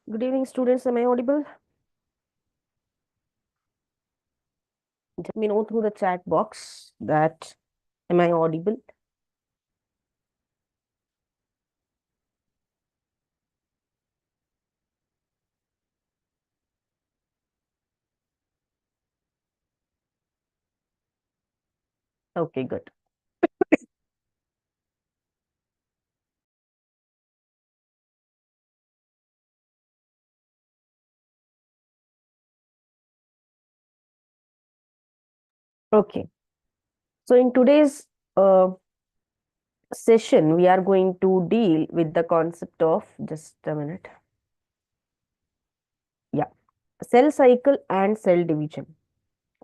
Good evening, students. Am I audible? Let me know through the chat box that am I audible? Okay, good. Okay. So in today's uh, session, we are going to deal with the concept of, just a minute. Yeah, cell cycle and cell division.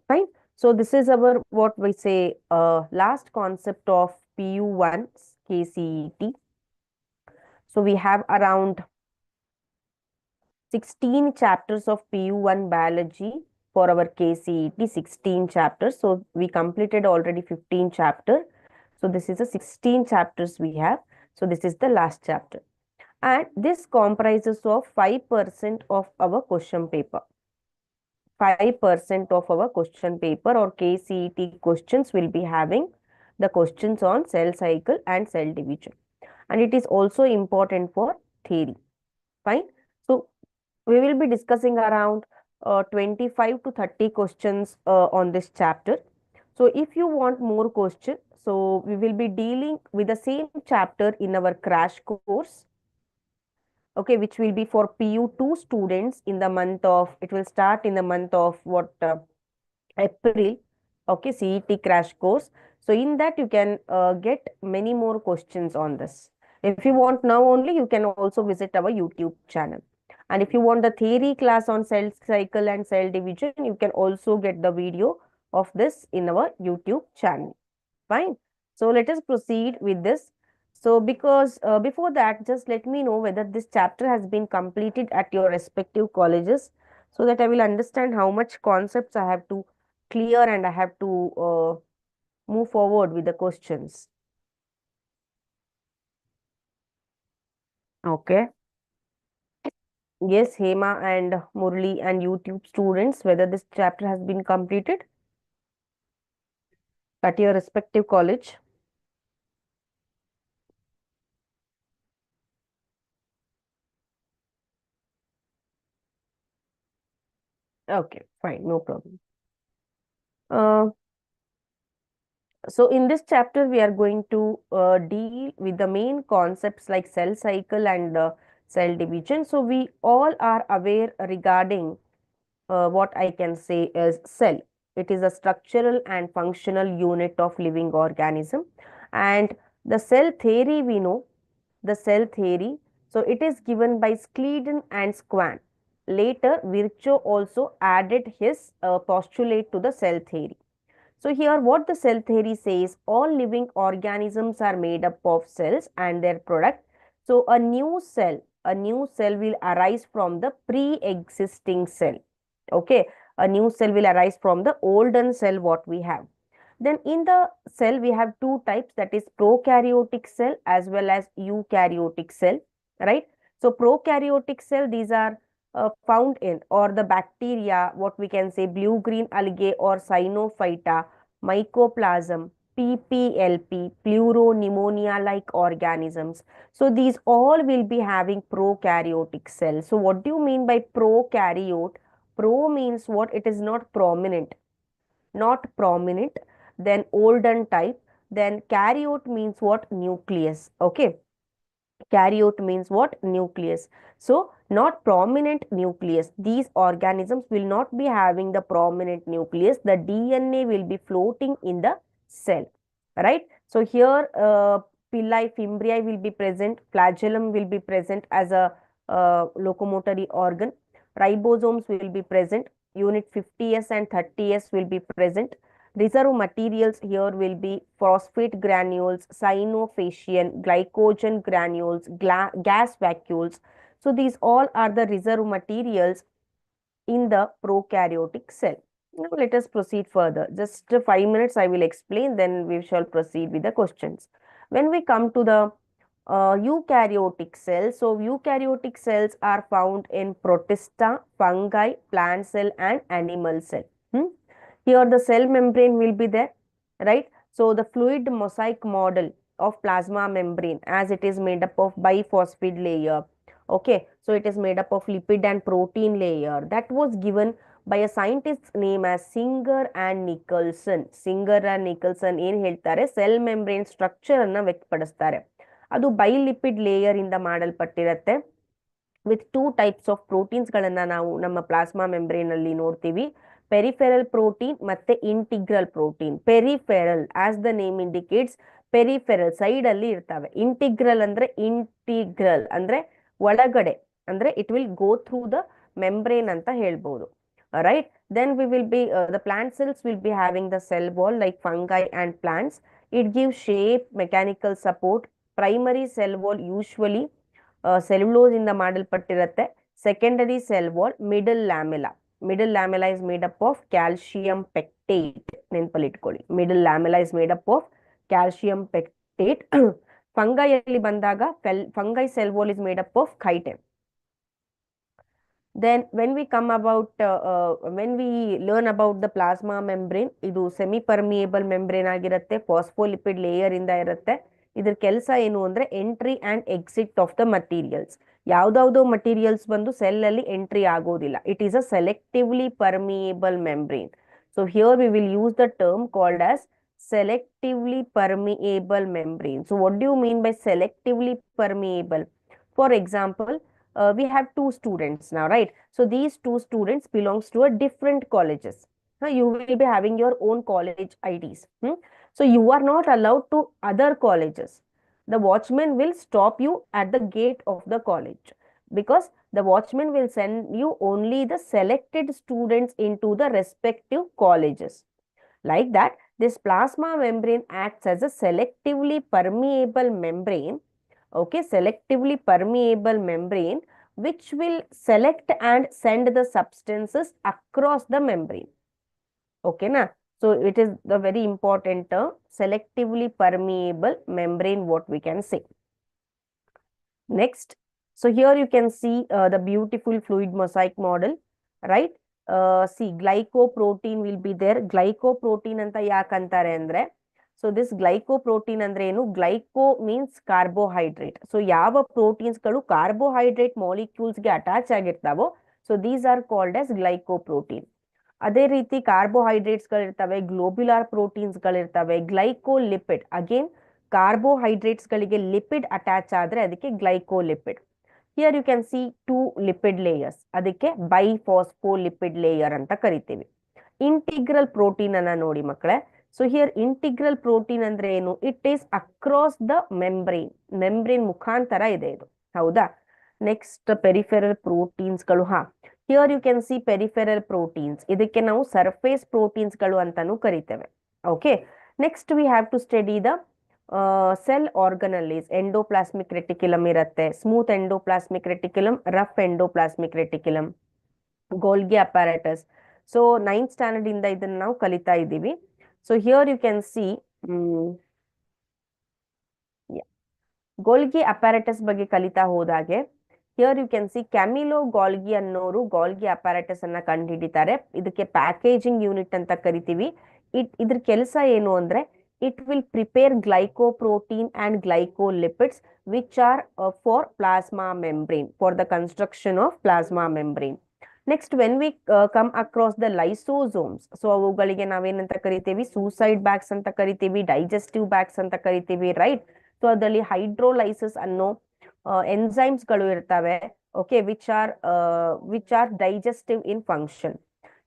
Fine. So this is our what we say last concept of PU1 KCET. So we have around 16 chapters of PU1 biology for our KCET, 16 chapters. So we completed already 15 chapter. So this is the 16 chapters we have. So this is the last chapter. And this comprises of 5% of our question paper. 5% of our question paper or KCET questions will be having the questions on cell cycle and cell division. And it is also important for theory. Fine. So we will be discussing around 25 to 30 questions on this chapter. So if you want more questions, so we will be dealing with the same chapter in our crash course, okay, which will be for PU2 students in the month of, it will start in the month of what, April, okay, CET crash course. So in that you can get many more questions on this. If you want now only, you can also visit our YouTube channel. And if you want the theory class on cell cycle and cell division, you can also get the video of this in our YouTube channel. Fine. So let us proceed with this. So because before that, just let me know whether this chapter has been completed at your respective colleges so that I will understand how much concepts I have to clear and I have to move forward with the questions. Okay. Yes, Hema and Murli and YouTube students, whether this chapter has been completed at your respective college. Okay, fine, no problem. Uh, So in this chapter, we are going to deal with the main concepts like cell cycle and cell division. So we all are aware regarding what I can say is cell. It is a structural and functional unit of living organism. And the cell theory we know, the cell theory. So it is given by Schleiden and Schwann. Later, Virchow also added his postulate to the cell theory. So here what the cell theory says, all living organisms are made up of cells and their product. So a new cell will arise from the pre-existing cell. Okay, a new cell will arise from the olden cell what we have. Then in the cell we have two types, that is prokaryotic cell as well as eukaryotic cell, right? So prokaryotic cell, these are found in or the bacteria, what we can say blue-green algae or cyanophyta, mycoplasm, PPLP, pleuropneumonia-like organisms. So these all will be having prokaryotic cells. So what do you mean by prokaryote? Pro means what? It is not prominent, not prominent. Then olden type. Then karyote means what? Nucleus. Okay. Karyote means what? Nucleus. So, not prominent nucleus. These organisms will not be having the prominent nucleus. The DNA will be floating in the cell. Right? So, here pili fimbriae will be present. Flagellum will be present as a locomotory organ. Ribosomes will be present. Unit 50S and 30S will be present. Reserve materials here will be phosphate granules, cyanophacian, glycogen granules, gas vacuoles. So these all are the reserve materials in the prokaryotic cell. Now let us proceed further. Just 5 minutes I will explain, then we shall proceed with the questions. When we come to the Eukaryotic cells. So eukaryotic cells are found in protista, fungi, plant cell and animal cell. Here the cell membrane will be there, right? So the fluid mosaic model of plasma membrane, as it is made up of biphosphide layer. Okay, so it is made up of lipid and protein layer. That was given by a scientist name as Singer and Nicholson. Singer and Nicholson ಏನ್ ಹೇಳ್ತಾರೆ, cell membrane structure ಅನ್ನ ವ್ಯಕ್ತಪಡಿಸ್ತಾರೆ. ಅದು ಬೈಲಿಪಿಡ್ layer ಇಂದ ಮಾಡಲ್ಪಟ್ಟಿರತ್ತೆ. With 2 types of proteins ಗಳನ್ನ ನಾವು ನಮ್ಮ plasma membrane ಅಲ್ಲಿ ನೋಡ್ತೀವಿ. ಪೆರಿಫೆರಲ್ ಪ್ರೋಟೀನ್ ಮತ್ತೆ integral protein. Peripheral as the name indicates, peripheral side ಅಲ್ಲಿ ಇರ್ತವೆ. ಇಂಟಿಗ್ರಲ್ ಅಂದ್ರೆ ಒಳಗಡೆ, ಅಂದ್ರೆ it will go through the membrane ಅಂತ ಹೇಳ್ಬೋದು. Right, then we will be the plant cells will be having the cell wall like fungi and plants. It gives shape, mechanical support. Primary cell wall usually cellulose ಇಂದ ಮಾಡಲ್ಪಟ್ಟಿರುತ್ತೆ. Secondary cell wall, middle lamella is made up of calcium pectate. ನೆನಪಲ್ಲಿ ಇಟ್ಕೊಳ್ಳಿ, middle lamella is made up of calcium pectate. Fungi ಅಲ್ಲಿ ಬಂದಾಗ fungi cell wall is made up of chitin. Then when we learn about the plasma membrane, ಇದು semi permeable membrane ಆಗಿರುತ್ತೆ, phospholipid layer ಇಂದ ಇರುತ್ತೆ. ಇದ್ರ ಕೆಲಸ ಏನು ಅಂದ್ರೆ entry and exit of the materials. ಯಾವ್ದಾವ್ದೋ ಮಟೀರಿಯಲ್ಸ್ ಬಂದು ಸೆಲ್ ಅಲ್ಲಿ ಎಂಟ್ರಿ ಆಗೋದಿಲ್ಲ. It is a selectively permeable membrane. So here we will use the term called as selectively permeable membrane. So what do you mean by selectively permeable? For example, we have 2 students now, right? So these 2 students belongs to a different colleges. You will be having your own college IDs. So you are not allowed to other colleges. The watchman will stop you at the gate of the college, because the watchman will send you only the selected students into the respective colleges. Like that, this plasma membrane acts as a selectively permeable membrane. Okay, selectively permeable membrane which will select and send the substances across the membrane. Okay na? So it is the very important term, selectively permeable membrane, what we can say. Next, so here you can see the beautiful fluid mosaic model, right? See, glycoprotein will be there. Glycoprotein anta yakantare andre, so this glycoprotein andre enu, glyco means carbohydrate. So ಯಾವ proteins ಗಳು carbohydrate molecules ಗೆ attach ಆಗಿರ್ತಾವೋ, so these are called as glycoprotein. ಅದೇ ರೀತಿ carbohydrates ಗಳಿರ್ತವೆ, globular proteins ಗಳಿರ್ತವೆ, glycolipid again carbohydrates ಗಳಿಗೆ lipid attach ಆದ್ರೆ ಅದಕ್ಕೆ glycolipid. Here you can see 2 lipid layers, ಅದಕ್ಕೆ ಬೈಫಾಸ್ಫೋಲಿಪಿಡ್ ಲೇಯರ್ ಅಂತ ಕರಿತೀವಿ. ಇಂಟಿಗ್ರಲ್ ಪ್ರೋಟೀನ್ ಅನ್ನ ನೋಡಿ ಮಕ್ಕಳೇ. ಸೊ ಹಿಯರ್ ಇಂಟಿಗ್ರಲ್ ಪ್ರೋಟೀನ್ ಅಂದ್ರೆ ಏನು? It is across the membrane ಮುಖಾಂತರ ಇದೆ ಇದು, ಹೌದಾ? ನೆಕ್ಸ್ಟ್ ಪೆರಿಫೆರಲ್ ಪ್ರೋಟೀನ್ಸ್ ಗಳು. Here you can see peripheral proteins, ಇದಕ್ಕೆ ನಾವು ಸರ್ಫೇಸ್ ಪ್ರೋಟೀನ್ಸ್ ಗಳು ಅಂತಾನು ಕರಿತೇವೆ. Okay, next we have to study the cell organelles. Endoplasmic reticulum ಇರುತ್ತೆ, smooth endoplasmic reticulum, rough endoplasmic reticulum, Golgi apparatus. So 9th standard ಇಂದ ಇದನ್ನ ನಾವು ಕಲಿತಾ ಇದ್ದೀವಿ. So here you can see Golgi apparatus ಬಗ್ಗೆ ಕಲಿತಾ ಹೋದಾಗೆ, here you can C ಕ್ಯಾಮಿಲೋ Golgi ಅನ್ನೋರು ಗಾಲ್ಗಿ ಅಪ್ಯಾರಟಸ್ ಅನ್ನ ಕಂಡುಹಿಡಿತಾರೆ. ಇದಕ್ಕೆ ಪ್ಯಾಕೇಜಿಂಗ್ ಯೂನಿಟ್ ಅಂತ ಕರಿತೀವಿ. ಇದ್ರ ಕೆಲಸ ಏನು ಅಂದ್ರೆ, it will prepare glycoprotein and glycolipids which are for plasma membrane, for the construction of plasma membrane. Next, when we come across the lysosomes, so ಅವುಗಳಿಗೆ ನಾವೇನಂತ ಕರಿತೀವಿ? ಸೂಸೈಡ್ ಬ್ಯಾಗ್ಸ್ ಅಂತ ಕರಿತೀವಿ, ಡೈಜೆಸ್ಟಿವ್ ಬ್ಯಾಗ್ಸ್ ಅಂತ ಕರಿತೀವಿ, ರೈಟ್? ಸೊ ಅದರಲ್ಲಿ hydrolysis ಅನ್ನೋ enzymes ಗಳು ಇರ್ತವೆ, okay, which are digestive in function.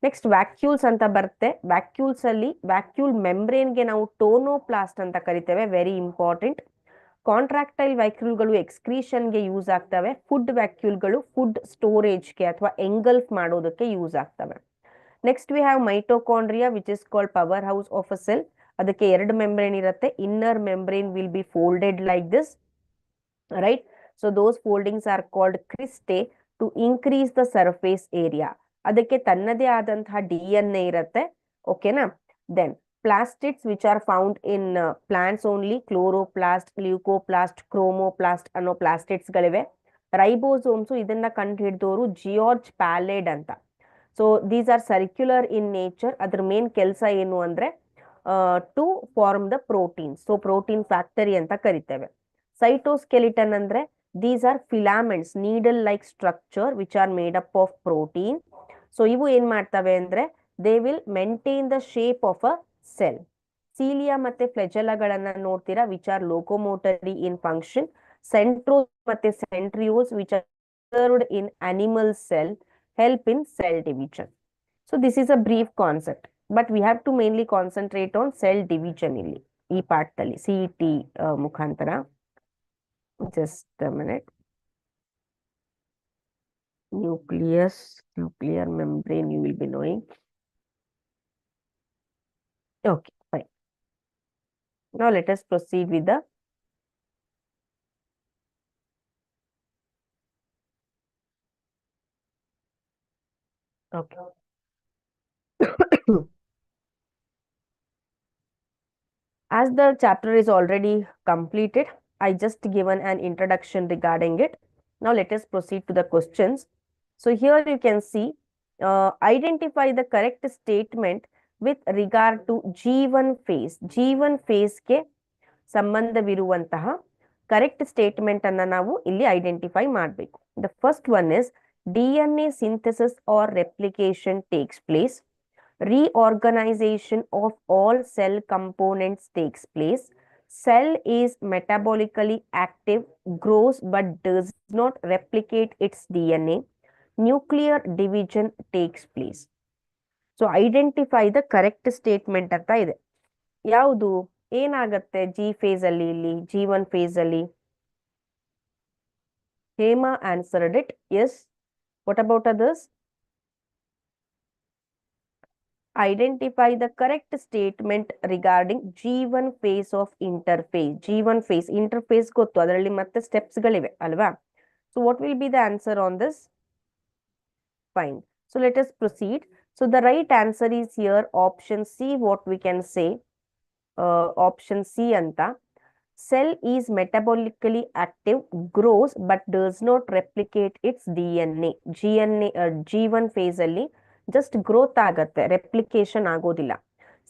Next vacuoles ಅಂತ ಬರುತ್ತೆ. ವ್ಯಾಕ್ಯೂಲ್ಸ್ ಅಲ್ಲಿ ವ್ಯಾಕ್ಯೂಲ್ ಮೆಂಬ್ರೇನ್ಗೆ ನಾವು ಟೋನೋಪ್ಲಾಸ್ಟ್ ಅಂತ ಕರಿತೇವೆ, ವೆರಿ ಇಂಪಾರ್ಟೆಂಟ್. ಕಾಂಟ್ರಾಕ್ಟೈಲ್ ವ್ಯಾಕ್ಯೂಲ್ಗಳು ಎಕ್ಸ್ಕ್ರೀಷನ್ಗೆ ಯೂಸ್ ಆಗ್ತವೆ. ಫುಡ್ ವ್ಯಾಕ್ಯೂಲ್ಗಳು ಫುಡ್ ಸ್ಟೋರೇಜ್ಗೆ ಅಥವಾ ಎಂಗಲ್ಫ್ ಮಾಡೋದಕ್ಕೆ ಯೂಸ್ ಆಗ್ತವೆ. Next we have mitochondria which is called power house of a cell. ಅದಕ್ಕೆ 2 ಮೆಂಬ್ರೇನ್ ಇರುತ್ತೆ. Inner membrane will be folded like this, right? So those foldings are called cristae to increase the surface area. ಅದಕ್ಕೆ ತನ್ನದೇ ಆದಂತಹ DNA ಇರುತ್ತೆ, ಓಕೆನಾ? Then plastids which are found in plants only, chloroplast, leucoplast, chromoplast ಅನ್ನೋ plastids ಗಳಿವೆ. Ribosomes ಇದನ್ನ ಕಂಡು ಹಿಡಿದವರು ಜಿಯಾರ್ಜ್ ಪ್ಯಾಲೆಡ್ ಅಂತ. So these are circular in nature. ಅದ್ರ ಮೇನ್ ಕೆಲಸ ಏನು ಅಂದ್ರೆ to form the protein. So protein factory ಅಂತ ಕರಿತೇವೆ. ಸೈಟೋಸ್ಕೆಲಿಟನ್ ಅಂದ್ರೆ these are filaments, needle like structure which are made up of protein. So ಇವು ಏನ್ ಮಾಡ್ತವೆ ಅಂದ್ರೆ they will maintain the shape of a cell. Cilia ಮತ್ತೆ ಫ್ಲೆಜೆಲಾಗಳನ್ನ ನೋಡ್ತೀರಾ which are locomotory in function. Centrosomes ಮತ್ತೆ ಸೆಂಟ್ರಿಯೋಸ್ which are served in animal cell help in cell division. So this is a brief concept, but we have to mainly concentrate on cell division ಇಲ್ಲಿ ಈ ಪಾಠದಲ್ಲಿ CET ಮುಖಾಂತರ. Just a minute. Nuclear membrane you will be knowing. Okay, fine. Now let us proceed with the okay. As the chapter is already completed, I just given an introduction regarding it. Now let us proceed to the questions. So here you can see, identify the correct statement with regard to G1 phase. G1 phase ಗೆ ಸಂಬಂಧವಿರುವಂತಹ correct statement ಅನ್ನ ನಾವು ಇಲ್ಲಿ identify ಮಾಡಬೇಕು. The first one is DNA synthesis or replication takes place. Reorganization of all cell components takes place. Cell is metabolically active, grows but does not replicate its DNA. Nuclear division takes place. So identify the correct statement ಅಂತ ಇದೆ. ಯಾವುದು ಏನಾಗತ್ತೆ G face ಅಲ್ಲಿ, ಇಲ್ಲಿ G1 phase ಅಲ್ಲಿ? Hema answered it. Yes. What about others? Identify the correct statement regarding G1 phase of interphase. G1 phase, interphase ಗೊತ್ತು, ಅದರಲ್ಲಿ ಮತ್ತೆ ಸ್ಟೆಪ್ಸ್ ಗಳಿವೆ ಅಲ್ವಾ? So what will be the answer on this? Fine. So let us proceed. So the right answer is here option C. What we can say? Option C ಅಂತ. Cell is metabolically active, grows but does not replicate its DNA. G1 phase ಅಲ್ಲಿ just growth ಆಗತ್ತೆ, replication ಆಗೋದಿಲ್ಲ.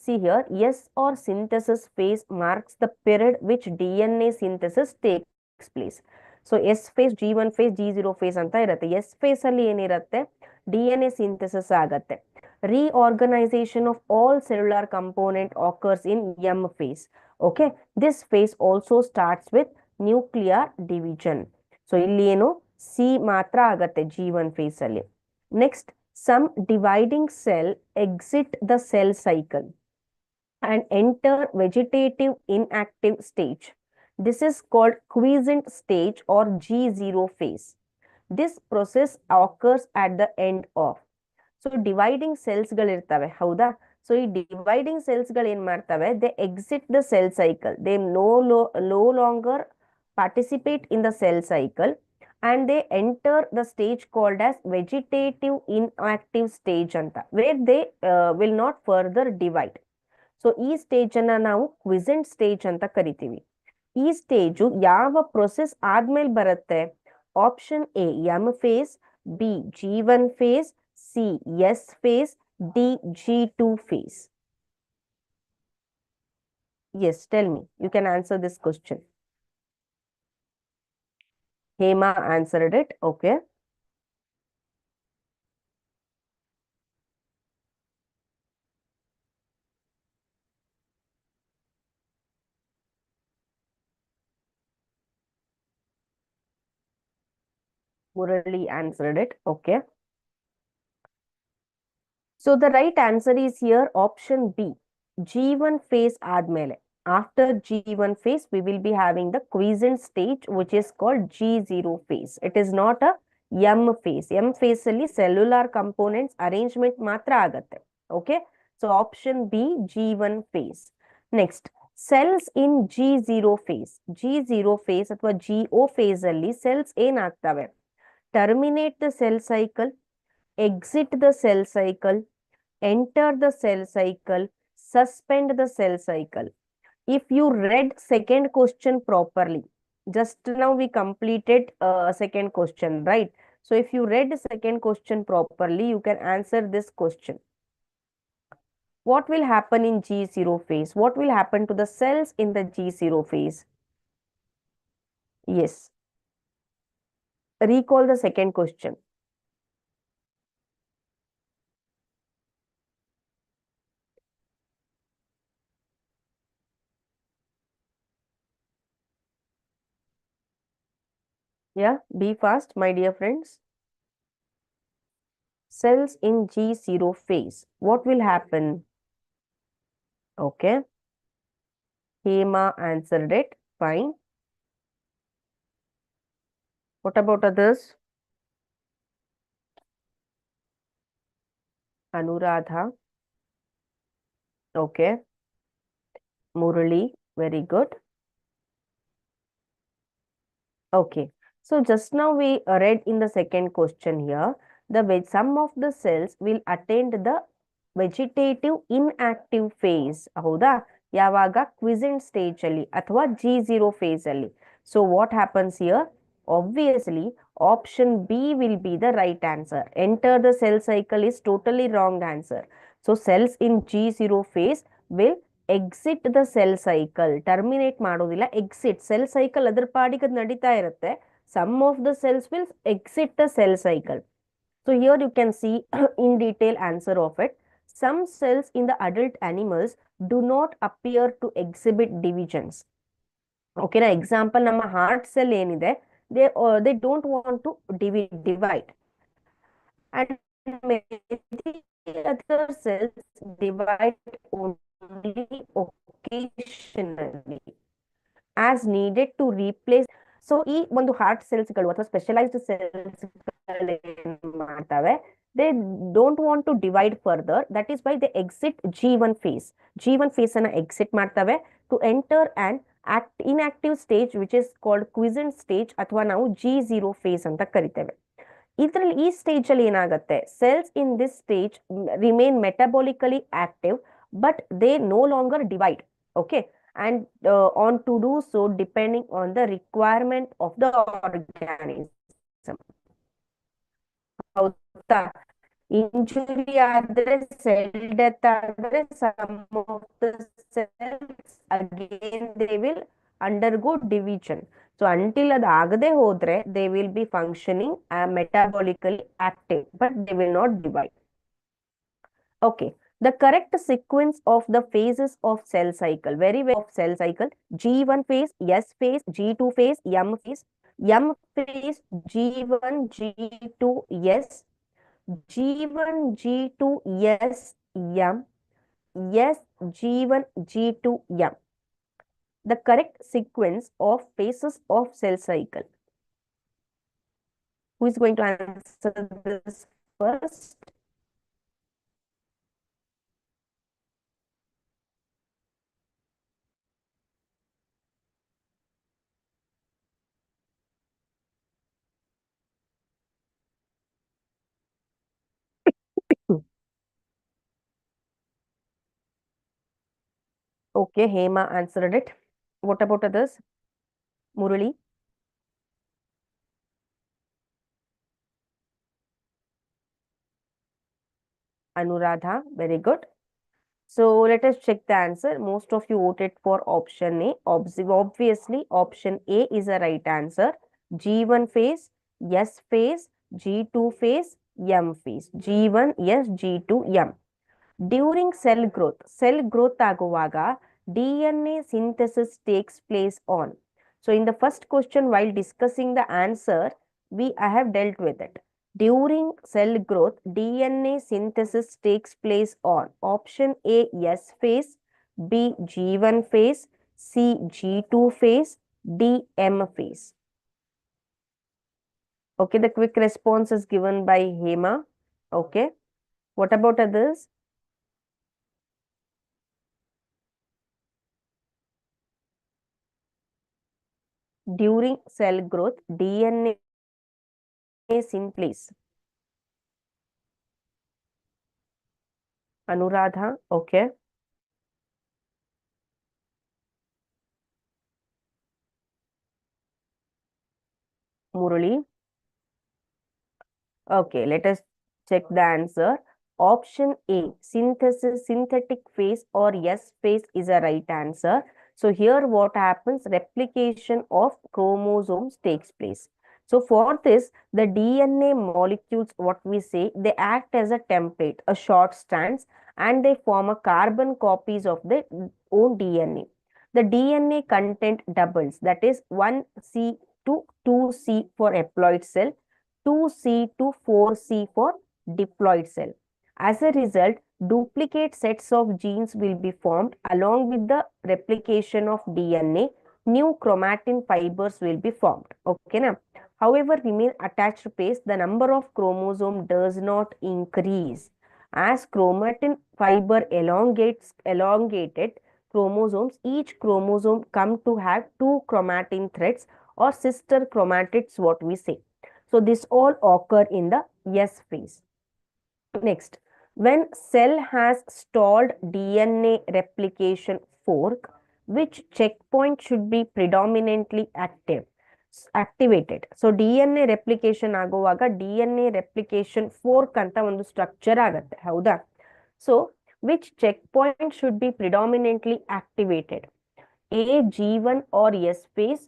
See here, S or synthesis phase marks the period which DNA synthesis takes place. So S phase, G1 phase, G0 phase ಅಂತ ಇರುತ್ತೆ. S phase ಅಲ್ಲಿ ಏನಿರುತ್ತೆ? DNA synthesis ಆಗತ್ತೆ. Reorganization of all cellular component occurs in M phase. Okay, this phase also starts with nuclear division. So ಇಲ್ಲಿ ಏನು C ಮಾತ್ರ ಆಗತ್ತೆ G1 phase ಅಲ್ಲಿ. Next, some dividing cell exit the cell cycle and enter vegetative inactive stage. This is called quiescent stage or G0 phase. This process occurs at the end of. So dividing cells ಗಳಿರ್ತವೆ ಹೌದಾ? So ಈ dividing cells ಗಳು ಏನ್ ಮಾಡ್ತವೆ? They exit the cell cycle. They know longer participate in the cell cycle and they enter the stage called as vegetative inactive stage ಅಂತ, where they will not further divide. So ಈ stage ಅನ್ನ ನಾವು ಕ್ವಿಸೆಂಟ್ stage ಅಂತ ಕರಿತೀವಿ. ಈ stage ಯಾವ process ಆದ್ಮೇಲೆ ಬರುತ್ತೆ? Option A M phase, B G1 phase, C S phase, D G2 phase. Yes, tell me. You can answer this question. Hema answered it. Okay. Murali answered it. Okay. So the right answer is here option B. G1 phase ಆದ್ಮೇಲೆ. After G1 phase, we will be having the quiescent stage, which is called G0 phase. It is not a M phase. M phase ಅಲ್ಲಿ cellular components arrangement ಮಾತ್ರ ಆಗತ್ತೆ. Okay. So option B, G1 phase. Next, cells in G0 phase. G0 phase ಅಥವಾ GO phase ಅಲ್ಲಿ cells ಏನಾಗ್ತವೆ? Terminate the cell cycle, exit the cell cycle, enter the cell cycle, suspend the cell cycle. If you read second question properly, just now we completed second question, right? So if you read second question properly, you can answer this question. What will happen in G0 phase? What will happen to the cells in the G0 phase? Yes. Recall the second question. Yeah, be fast, my dear friends. Cells in G0 phase. What will happen? Okay. Hema answered it. Fine. What about others? Anuradha. Okay. Murali. Very good. Okay. So just now we read in the second question here, some of the cells will attend the vegetative inactive phase. ಹೌದಾ? ಯಾವಾಗ quiescent stage ಅಲ್ಲಿ ಅಥವಾ G0 phase ಅಲ್ಲಿ. So what happens here? Obviously, option B will be the right answer. Enter the cell cycle is totally wrong answer. So cells in G0 phase will exit the cell cycle. Terminate ಮಾಡೋದಿಲ್ಲ, exit. Cell cycle ಅದ್ರ ಪಾಡಿಗೆ ಅದು ನಡೀತಾ ಇರುತ್ತೆ. Some of the cells will exit the cell cycle. So here you can see in detail answer of it. Some cells in the adult animals do not appear to exhibit divisions. ಓಕೆನಾ? Example, ನಮ್ಮ heart cell ಏನಿದೆ, they don't want to divide. And many other cells divide only occasionally as needed to replace. So ಈ ಒಂದು heart ಸೆಲ್ಸ್ಗಳು ಅಥವಾ specialised cells ಮಾಡ್ತವೆ, they don't want to divide further. That is why they exit G1 phase. G1 phase ಅನ್ನ exit ಮಾಡ್ತವೆ to enter and inactive stage which is called quiescent stage, ಅಥವಾ ನಾವು G0 phase ಅಂತ ಕರಿತೇವೆ. ಇದರಲ್ಲಿ ಈ ಸ್ಟೇಜ್ ಅಲ್ಲಿ ಏನಾಗುತ್ತೆ, cells in this stage remain ಮೆಟಬಾಲಿಕಲಿ active but they know longer divide. Okay, and on to do so depending on the requirement of the organism. ಹೌದಾ? Injury ಆದ್ರೆ, ಸೆಲ್ ಡೆತ್ ಆದ್ರೆ, some of the cells again they will undergo division. So until ಅದು ಆಗದೆ ಹೋದ್ರೆ they will be functioning metabolically active but they will not divide. Okay, the correct sequence of the phases of cell cycle, very well, of cell cycle: G1 phase, S phase, G2 phase, M phase. M phase, G1, G2, S, G1, G2, S, M, S, G1, G2, M. The correct sequence of phases of cell cycle. Who is going to answer this first? Okay, Hema answered it. What about others? Murali? Anuradha, very good. So let us check the answer. Most of you voted for option A. Obviously, option A is the right answer. G1 phase, S phase, G2 phase, M phase. G1, S, G2, M. During cell growth aguvaga, DNA synthesis takes place on. So in the first question, while discussing the answer, I have dealt with it. During cell growth, DNA synthesis takes place on option A, S phase, B, G1 phase, C, G2 phase, D, M phase. Okay, the quick response is given by Hema. Okay, what about others? During cell growth, DNA is in place. Anuradha, okay. Murali? Okay, let us check the answer. Option A, synthetic phase or S phase is a right answer. So here what happens? Replication of chromosomes takes place. So for this, the DNA molecules, what we say, they act as a template, a short strands, and they form a carbon copies of their own DNA. The DNA content doubles, that is 1C to 2C for haploid cell, 2C to 4C for diploid cell. As a result, duplicate sets of genes will be formed along with the replication of DNA. New chromatin fibers will be formed. Okay, now. However, remain attached phase, the number of chromosome does not increase. As chromatin fiber elongated chromosomes, each chromosome come to have two chromatin threads or sister chromatids, what we say. So this all occur in the S phase. Next, when cell has stalled DNA replication fork, which checkpoint should be predominantly activated? So DNA replication ಆಗುವಾಗ DNA replication fork ಅಂತ ಒಂದು structure ಆಗುತ್ತೆ ಹೌದಾ? So which checkpoint should be predominantly activated? A G1 or S phase,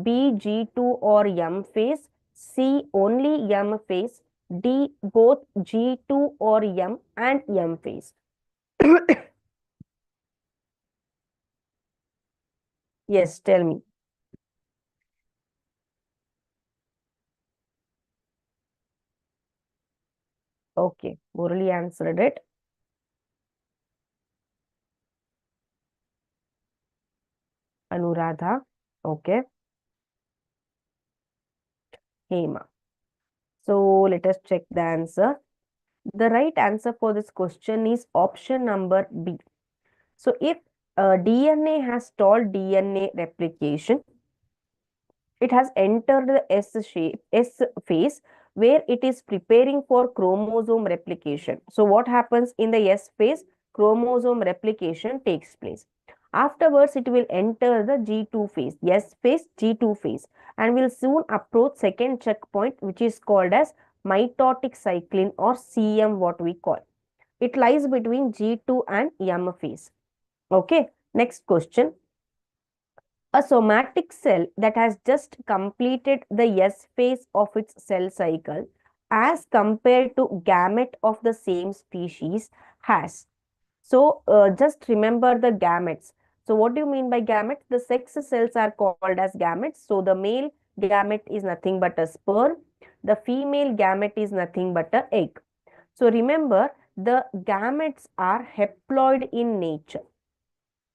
B G2 or M phase, C only M phase, D both G2 or M and M phase. Yes, tell me. Okay, Murali answered it. Anuradha. Okay, Hema. So let us check the answer. The right answer for this question is option number B. So if DNA has stalled DNA replication, it has entered the S phase where it is preparing for chromosome replication. So what happens in the S phase? Chromosome replication takes place. Afterwards, it will enter the G2 phase, S phase, G2 phase, and will soon approach second checkpoint, which is called as mitotic cycline or CM, what we call. It lies between G2 and M phase. Okay, next question. A somatic cell that has just completed the S phase of its cell cycle as compared to gamete of the same species has. So just remember the gametes. So what do you mean by gametes? The sex cells are called as gametes. So the male gamete is nothing but a sperm. The female gamete is nothing but a egg. So remember, the gametes are haploid in nature.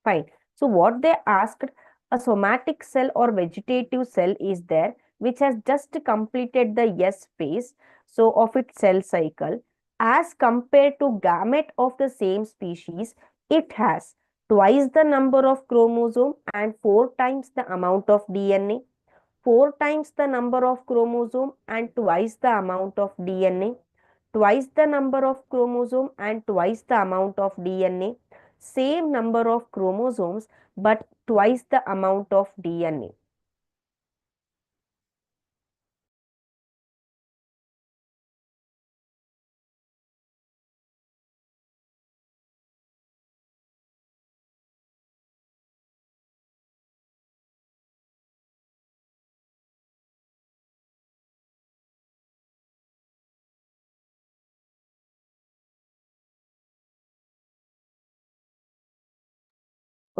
Fine. So what they asked, a somatic cell or vegetative cell is there which has just completed the S phase, so of its cell cycle. As compared to gamete of the same species, it has twice the number of chromosome and 4 times the amount of DNA, 4 times the number of chromosome and twice the amount of DNA, twice the number of chromosome and twice the amount of DNA, same number of chromosomes but twice the amount of DNA.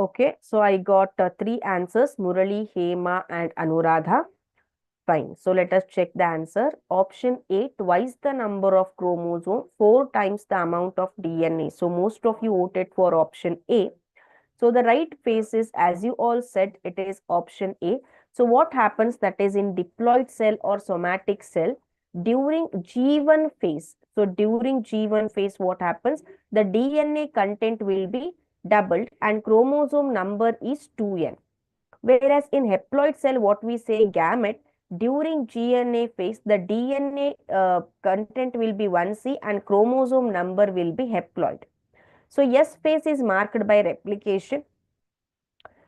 Okay, so I got 3 answers, Murali, Hema and Anuradha. Fine. So let us check the answer. Option A, twice the number of chromosome, 4 times the amount of DNA. So most of you voted for option A. So the right phase is, as you all said, it is option A. So what happens, that is in diploid cell or somatic cell during G1 phase. So during G1 phase, what happens? The DNA content will be doubled and chromosome number is 2n. Whereas in haploid cell, what we say gamete, during GNA phase, the DNA content will be 1C and chromosome number will be haploid. So S phase is marked by replication.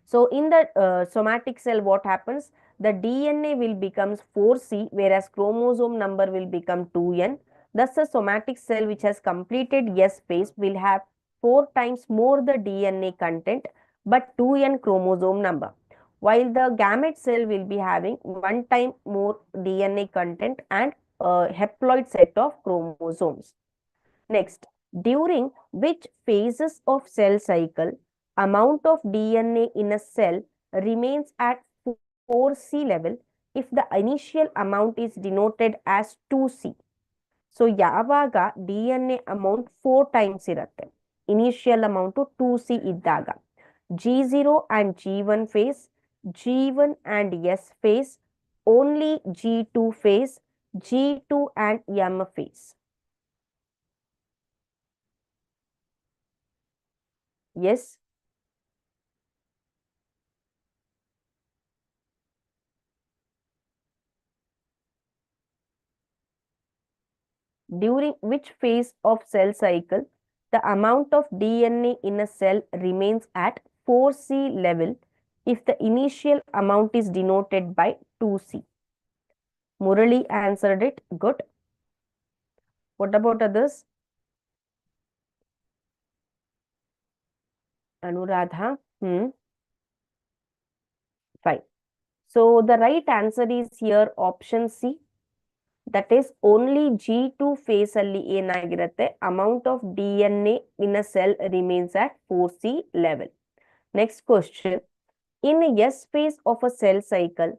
So in the somatic cell, what happens? The DNA will becomes 4C, whereas chromosome number will become 2N. Thus, a somatic cell which has completed S phase will have 4 times more the DNA content, but 2N chromosome number. While the gamete cell will be having 1 time more DNA content and a haploid set of chromosomes. Next, during which phases of cell cycle amount of DNA in a cell remains at 4C level if the initial amount is denoted as 2C. So ಯಾವಾಗ DNA amount 4 times ಇರುತ್ತೆ, initial amount 2C ಇದ್ದಾಗ, G0 and G1 phase, G1 and S phase, only G2 phase, G2 and M phase. Yes. During which phase of cell cycle the amount of DNA in a cell remains at 4C level if the initial amount is denoted by 2C? Murali answered it. Good. What about others? Anuradha? Fine. So the right answer is here option C. That is only G2 phase ಅಲ್ಲಿ ಏನಾಗಿರುತ್ತೆ, amount of DNA in a cell remains at 4C level. Next question. In S phase of a cell cycle,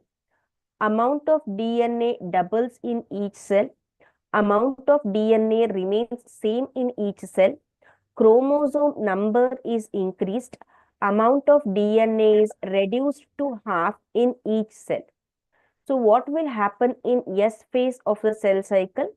amount of DNA doubles in each cell, amount of DNA remains same in each cell, chromosome number is increased, amount of DNA is reduced to half in each cell. So what will happen in S phase of the cell cycle?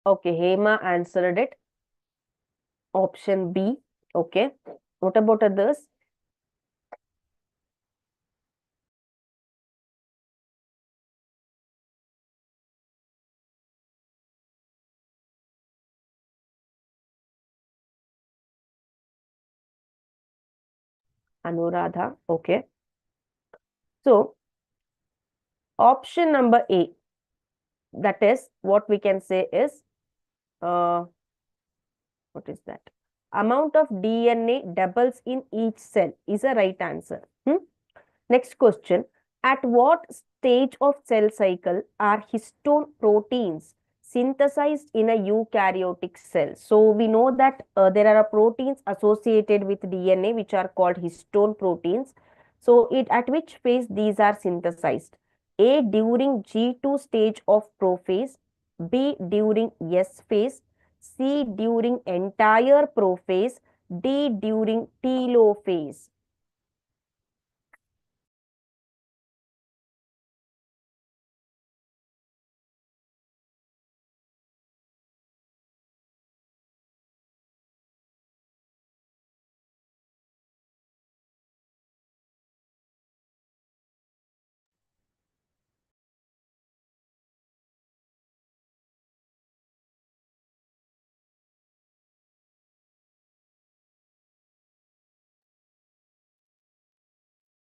Okay, Hema answered it. Option B. Okay. What about others? Anuradha. Okay. So, option number A. That is what we can say is, what is that? Amount of DNA doubles in each cell is a right answer. Next question. At what stage of cell cycle are histone proteins synthesized in a eukaryotic cell? So we know that there are proteins associated with DNA which are called histone proteins. So at which phase these are synthesized? A, during G2 stage of prophase, B, during S phase, C, during entire prophase, D, during telophase.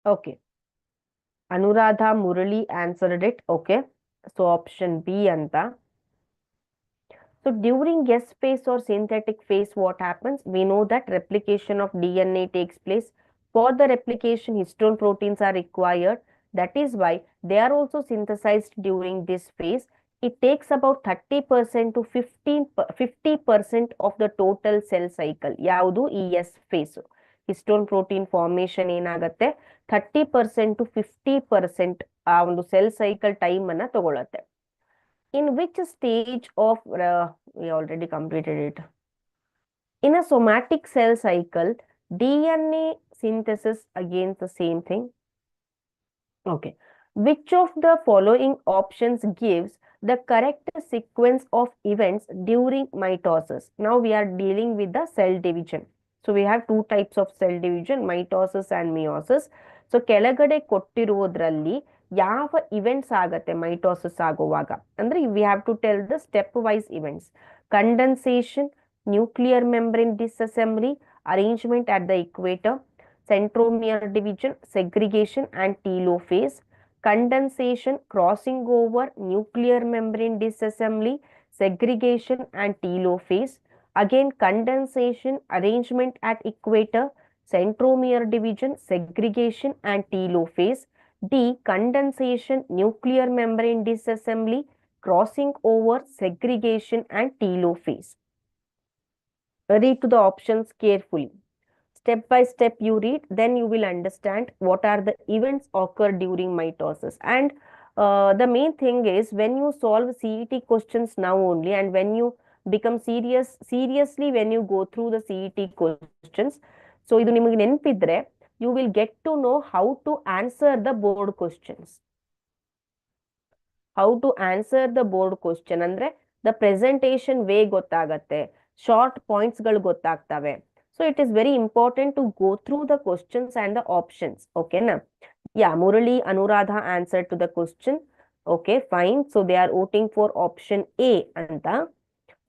Okay. Anuradha Murali answered it. Okay. So option B anta. So during S phase or synthetic phase, what happens? We know that replication of DNA takes place. For the replication, histone proteins are required. That is why they are also synthesized during this phase. It takes about 30% to 50% of the total cell cycle. Yaudu ES phase. Histone protein formation ಏನಾಗತ್ತೆ 30% to 50% ಆ ಒಂದು cell cycle time ಅನ್ನ ತಗೊಳತ್ತೆ. In which stage of we already completed it. In a somatic cell cycle, DNA synthesis again the same thing. Okay. Which of the following options gives the correct sequence of events during mitosis? Now we are dealing with the cell division. So we have two types of cell division, mitosis and meiosis. So ಕೆಳಗಡೆ ಕೊಟ್ಟಿರುವುದರಲ್ಲಿ ಯಾವ events ಆಗತ್ತೆ mitosis ಆಗುವಾಗ ಅಂದ್ರೆ we have to tell the stepwise events. Condensation, nuclear membrane disassembly, arrangement at the equator, centromere division, segregation and telophase. Condensation, crossing over, nuclear membrane disassembly, segregation and telophase. Again, condensation, arrangement at equator, centromere division, segregation and telophase. D. Condensation, nuclear membrane disassembly, crossing over, segregation and telophase. Read to the options carefully. Step by step you read, then you will understand what are the events occur during mitosis. And the main thing is when you solve CET questions now only, and when you become seriously when you go through the CET questions, so idu nimage ನೆನಪಿದ್ರೆ you will get to know how to answer the board questions. How to answer the board question ಅಂದ್ರೆ the presentation way ಗೊತ್ತಾಗತ್ತೆ, short points ಗಳು ಗೊತ್ತಾಗ್ತವೆ. So it is very important to go through the questions and the options. Okay na? Yeah, Murali Anuradha answered to the question. Okay, fine. So they are voting for option A anta.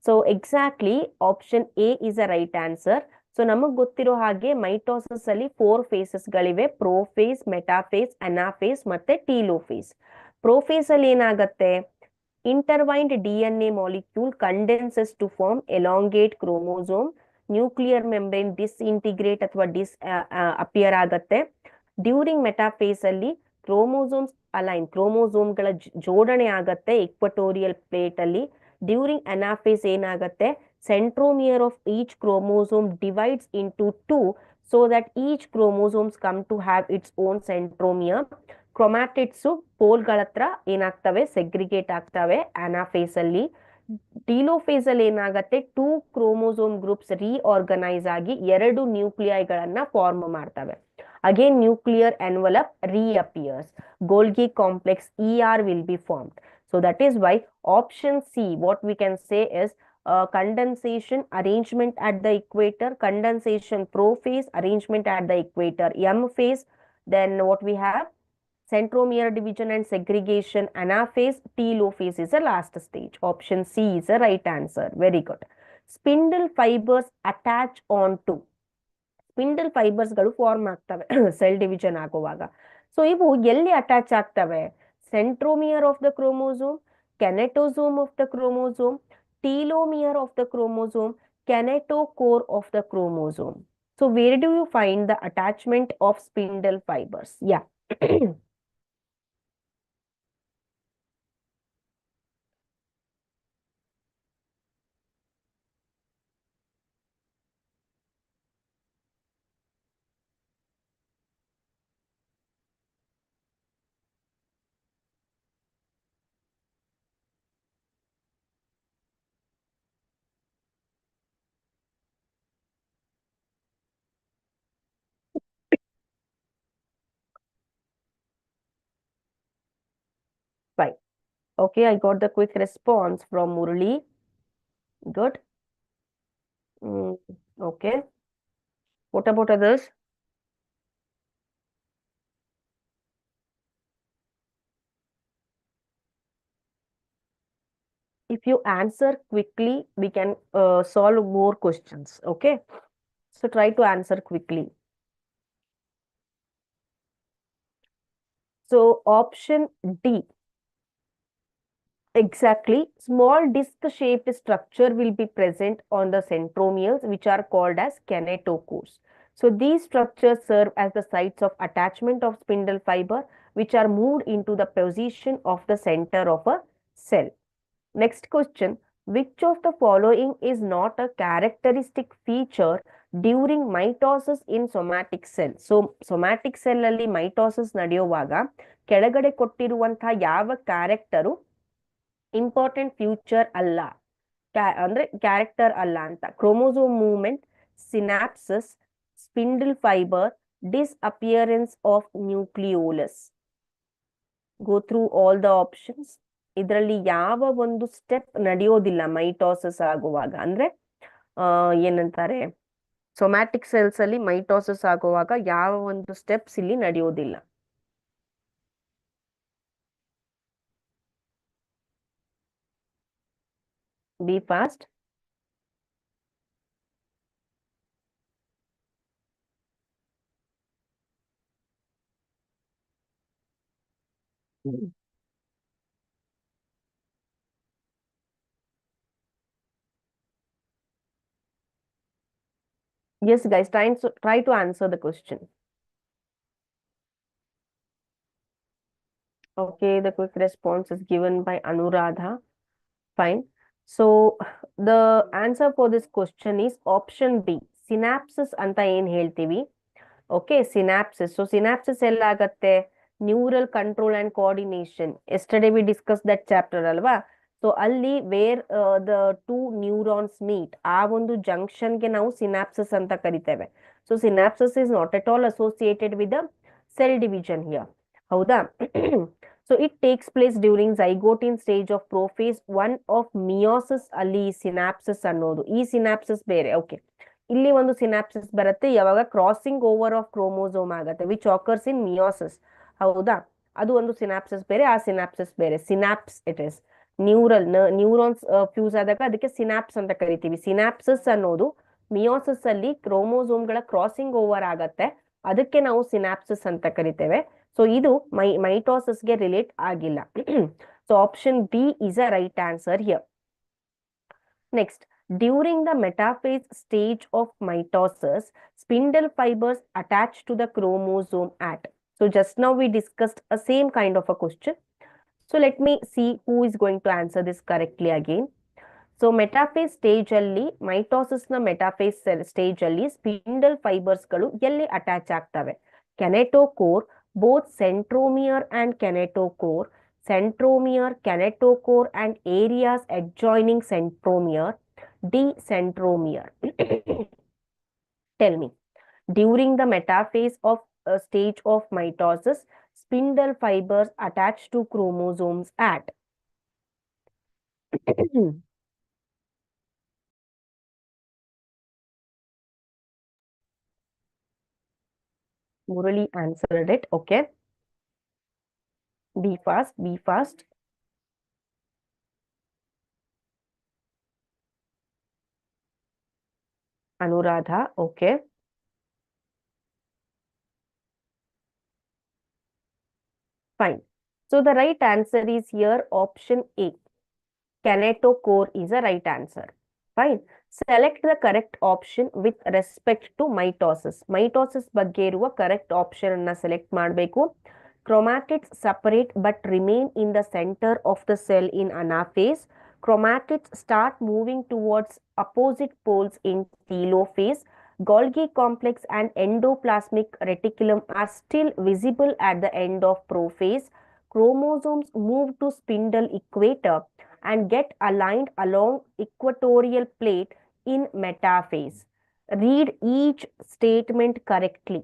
So exactly option A is a right answer. So ನಮಗ್ ಗೊತ್ತಿರೋ ಹಾಗೆ mitosis ಅಲ್ಲಿ 4 phases ಗಳಿವೆ: prophase, metaphase, anaphase ಮತ್ತೆ telophase. Prophase ಅಲ್ಲಿ ಏನಾಗತ್ತೆ, intertwined DNA molecule condenses to form elongate chromosome, nuclear membrane disintegrate ಅಥವಾ appear ಆಗತ್ತೆ. ಡ್ಯೂರಿಂಗ್ ಮೆಟಾಫೇಸ್ ಅಲ್ಲಿ ಕ್ರೋಮೋಸೋಮ್ಸ್ ಅಲೈನ್, ಕ್ರೋಮೋಸೋಮ್ಗಳ ಜೋಡಣೆ ಆಗತ್ತೆ ಇಕ್ವಟೋರಿಯಲ್ ಪ್ಲೇಟ್ ಅಲ್ಲಿ. ಡ್ಯೂರಿಂಗ್ ಅನಾಫೇಸ್ ಏನಾಗತ್ತೆ, centromere of each chromosome divides into two so that each chromosomes come to have its own centromere. Chromatids ಪೋಲ್ಗಳ ಹತ್ರ ಏನಾಗ್ತವೆ, ಸೆಗ್ರಿಗೇಟ್ ಆಗ್ತವೆ ಅನಾಫೇಸ್ ಅಲ್ಲಿ. ಟೀಲೋಫೇಸ್ ಅಲ್ಲಿ ಏನಾಗತ್ತೆ, ಟೂ ಕ್ರೋಮೋಸೋಮ್ ಗ್ರೂಪ್ಸ್ ರೀಆರ್ಗನೈಸ್ ಆಗಿ ಎರಡು ನ್ಯೂಕ್ಲಿಯೈಗಳನ್ನ ಫಾರ್ಮ್ ಮಾಡ್ತವೆ. Again nuclear envelope reappears. Golgi complex ER will be formed. So that is why option C, what we can say is condensation, arrangement at the equator, condensation prophase, arrangement at the equator M phase. Then what we have, centromere division and segregation anaphase, telophase is the last stage. Option C is the right answer. Very good. Spindle fibers attach on to. Spindle fibres ಗಳು form ಆಗ್ತವೆ cell division ಆಗುವಾಗ. So ಇವು ಎಲ್ಲಿ attach ಆಗ್ತವೆ, centromere of the chromosome, kinetosome of the chromosome, telomere of the chromosome, kinetochore of the chromosome. So where do you find the attachment of spindle fibres? Yeah Fine. Okay, I got the quick response from Murali. Good. Okay. What about others? If you answer quickly, we can solve more questions. Okay. So try to answer quickly. So option D. Exactly. Small disc-shaped structure will be present on the centromeres, which are called as kinetochores. So these structures serve as the sites of attachment of spindle fiber, which are moved into the position of the center of a cell. Next question. Which of the following is not a characteristic feature during mitosis in somatic cell? So somatic cell ಅಲ್ಲಿ mitosis ನಡೆಯುವಾಗ ಕೆಳಗಡೆ ಕೊಟ್ಟಿರುವಂತಹ ಯಾವ character important future ಅಲ್ಲ, ಅಂದ್ರೆ character ಅಲ್ಲ ಅಂತ. Chromosome movement, synapsis, spindle fibre, disappearance of nucleolus. Go through all the options. ಇದರಲ್ಲಿ ಯಾವ ಒಂದು ಸ್ಟೆಪ್ ನಡೆಯೋದಿಲ್ಲ ಮೈಟೋಸಿಸ್ ಆಗುವಾಗ, ಅಂದ್ರೆ ಏನಂತಾರೆ, ಸೊಮ್ಯಾಟಿಕ್ ಸೆಲ್ಸ್ ಅಲ್ಲಿ ಮೈಟೋಸಿಸ್ ಆಗುವಾಗ ಯಾವ ಒಂದು ಸ್ಟೆಪ್ಸ್ ಇಲ್ಲಿ ನಡೆಯೋದಿಲ್ಲ. Be fast. Yes, guys, try to answer the question. Okay, the quick response is given by Anuradha. Fine. So the answer for this question is option B. Synapses ಅಂತ ಏನ್ ಹೇಳ್ತೀವಿ. Okay, synapsis. So synapsis ಎಲ್ಲಾಗತ್ತೆ? Neural control and coordination. Yesterday we discuss that chapter ಅಲ್ವಾ? So ಅಲ್ಲಿ where the two neurons meet, ಆ ಒಂದು ಜಂಕ್ಷನ್ಗೆ ನಾವು ಸಿನಾಪ್ಸಿಸ್ ಅಂತ ಕರಿತೇವೆ. So synapsis is not at all associated with the cell division here. ಹೌದಾ? So it takes place during zygotene stage of prophase 1 of meiosis ಅಲ್ಲಿ ಸಿನಾಪ್ಸಿಸ್ ಅನ್ನೋದು. ಈ ಸಿನಾಪ್ಸಿಸ್ ಬೇರೆ. ಓಕೆ, ಇಲ್ಲಿ ಒಂದು ಸಿನಾಪ್ಸಿಸ್ ಬರುತ್ತೆ ಯಾವಾಗ ಕ್ರಾಸಿಂಗ್ ಓವರ್ ಆಫ್ ಕ್ರೋಮೋಸೋಮ್ ಆಗತ್ತೆ, ವಿಚ್ ಆಕರ್ಸ್ ಇನ್ ಮಿಯೋಸಿಸ್. ಹೌದಾ? ಅದು ಒಂದು ಸಿನಾಪ್ಸಿಸ್ ಬೇರೆ, ಆ ಸಿನಾಪ್ಸಿಸ್ ಬೇರೆ. Synapse it is neurons fuse ಆದಾಗ ಅದಕ್ಕೆ ಸಿನಾಪ್ಸ್ ಅಂತ ಕರಿತೀವಿ. ಸಿನಾಪ್ಸಿಸ್ ಅನ್ನೋದು ಮಿಯೋಸಿಸ್ ಅಲ್ಲಿ ಕ್ರೋಮೋಸೋಮ್ಗಳ ಕ್ರಾಸಿಂಗ್ ಓವರ್ ಆಗತ್ತೆ, ಅದಕ್ಕೆ ನಾವು ಸಿನಾಪ್ಸಿಸ್ ಅಂತ ಕರಿತೇವೆ. ಸೊ ಇದು ಮೈಟೋಸಿಸ್ಗೆ ರಿಲೇಟ್ ಆಗಿಲ್ಲ. So option B is a right answer here. Next, during the metaphase stage of mitosis, spindle fibers attach to the chromosome at. So just now we discussed a same kind of a question. So let me see who is going to answer this correctly again. So metaphase stage alli, mitosis na metaphase stage alli spindle fibers galu yelli attach ಆಗ್ತವೆ? Kinetochore, both centromere and kinetochore, centromere, kinetochore and areas adjoining centromere, D centromere. Tell me, during the metaphase of stage of mitosis, spindle fibers attach to chromosomes at. Murali answered it. Okay. Be fast, be fast. Anuradha, okay. Fine. So the right answer is here option A. Kinetochore is a right answer. Fine. Select the correct option with respect to mitosis. Mitosis ಬಗ್ಗೆ ಇರುವ correct option ಅನ್ನ select ಮಾಡಬೇಕು. Chromatids separate but remain in the center of the cell in anaphase. Chromatids start moving towards opposite poles in telophase. Golgi complex and endoplasmic reticulum are still visible at the end of prophase. Chromosomes move to spindle equator and get aligned along equatorial plate in metaphase. Read each statement correctly.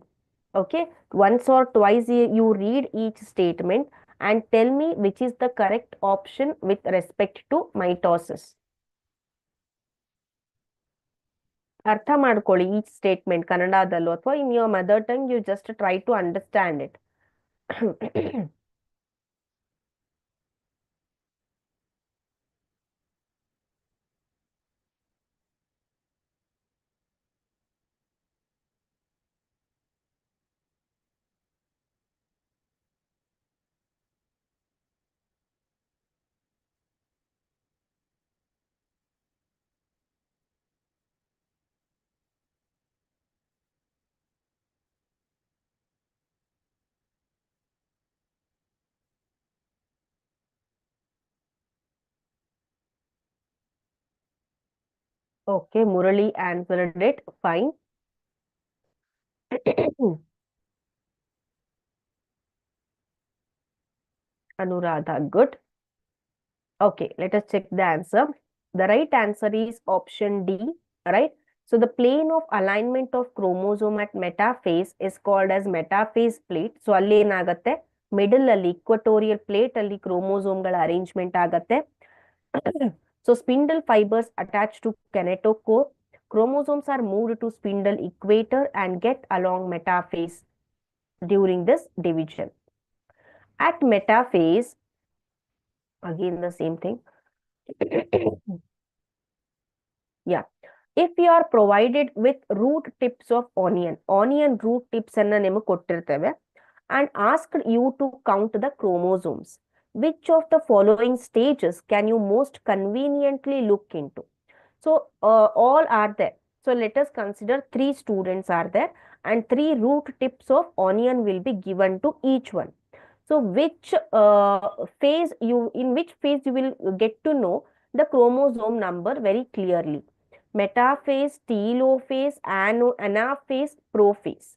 Okay, once or twice you read each statement and tell me which is the correct option with respect to mitosis. ಅರ್ಥ ಮಾಡ್ಕೊಳ್ಳಿ each statement ಕನ್ನಡದಲ್ಲೂ ಅಥವಾ in your mother tongue you just try to understand it. Okay, Murali answered it. Fine. Anuradha, good. Okay, let us check the answer. The right answer is option D, right? So the plane of alignment of chromosome at metaphase is called as metaphase plate. So ಅಲ್ಲಿ ಏನಾಗತ್ತೆ? Middle ಅಲ್ಲಿ equatorial plate ಅಲ್ಲಿ ಕ್ರೋಮೋಸೋಮ್ಗಳ arrangement ಆಗತ್ತೆ. So spindle fibres attach to kinetochore. Chromosomes are moved to spindle equator and get along metaphase during this division. At metaphase, again the same thing. Yeah. If you are provided with root tips of onion root tips ಅನ್ನ ನಿಮಗೆ ಕೊಟ್ಟಿರ್ತೇವೆ and asked you to count the chromosomes, which of the following stages can you most conveniently look into? So all are there. So let us consider 3 students are there and 3 root tips of onion will be given to each one. So which in which phase you will get to know the chromosome number very clearly? Metaphase, telophase, anaphase, prophase.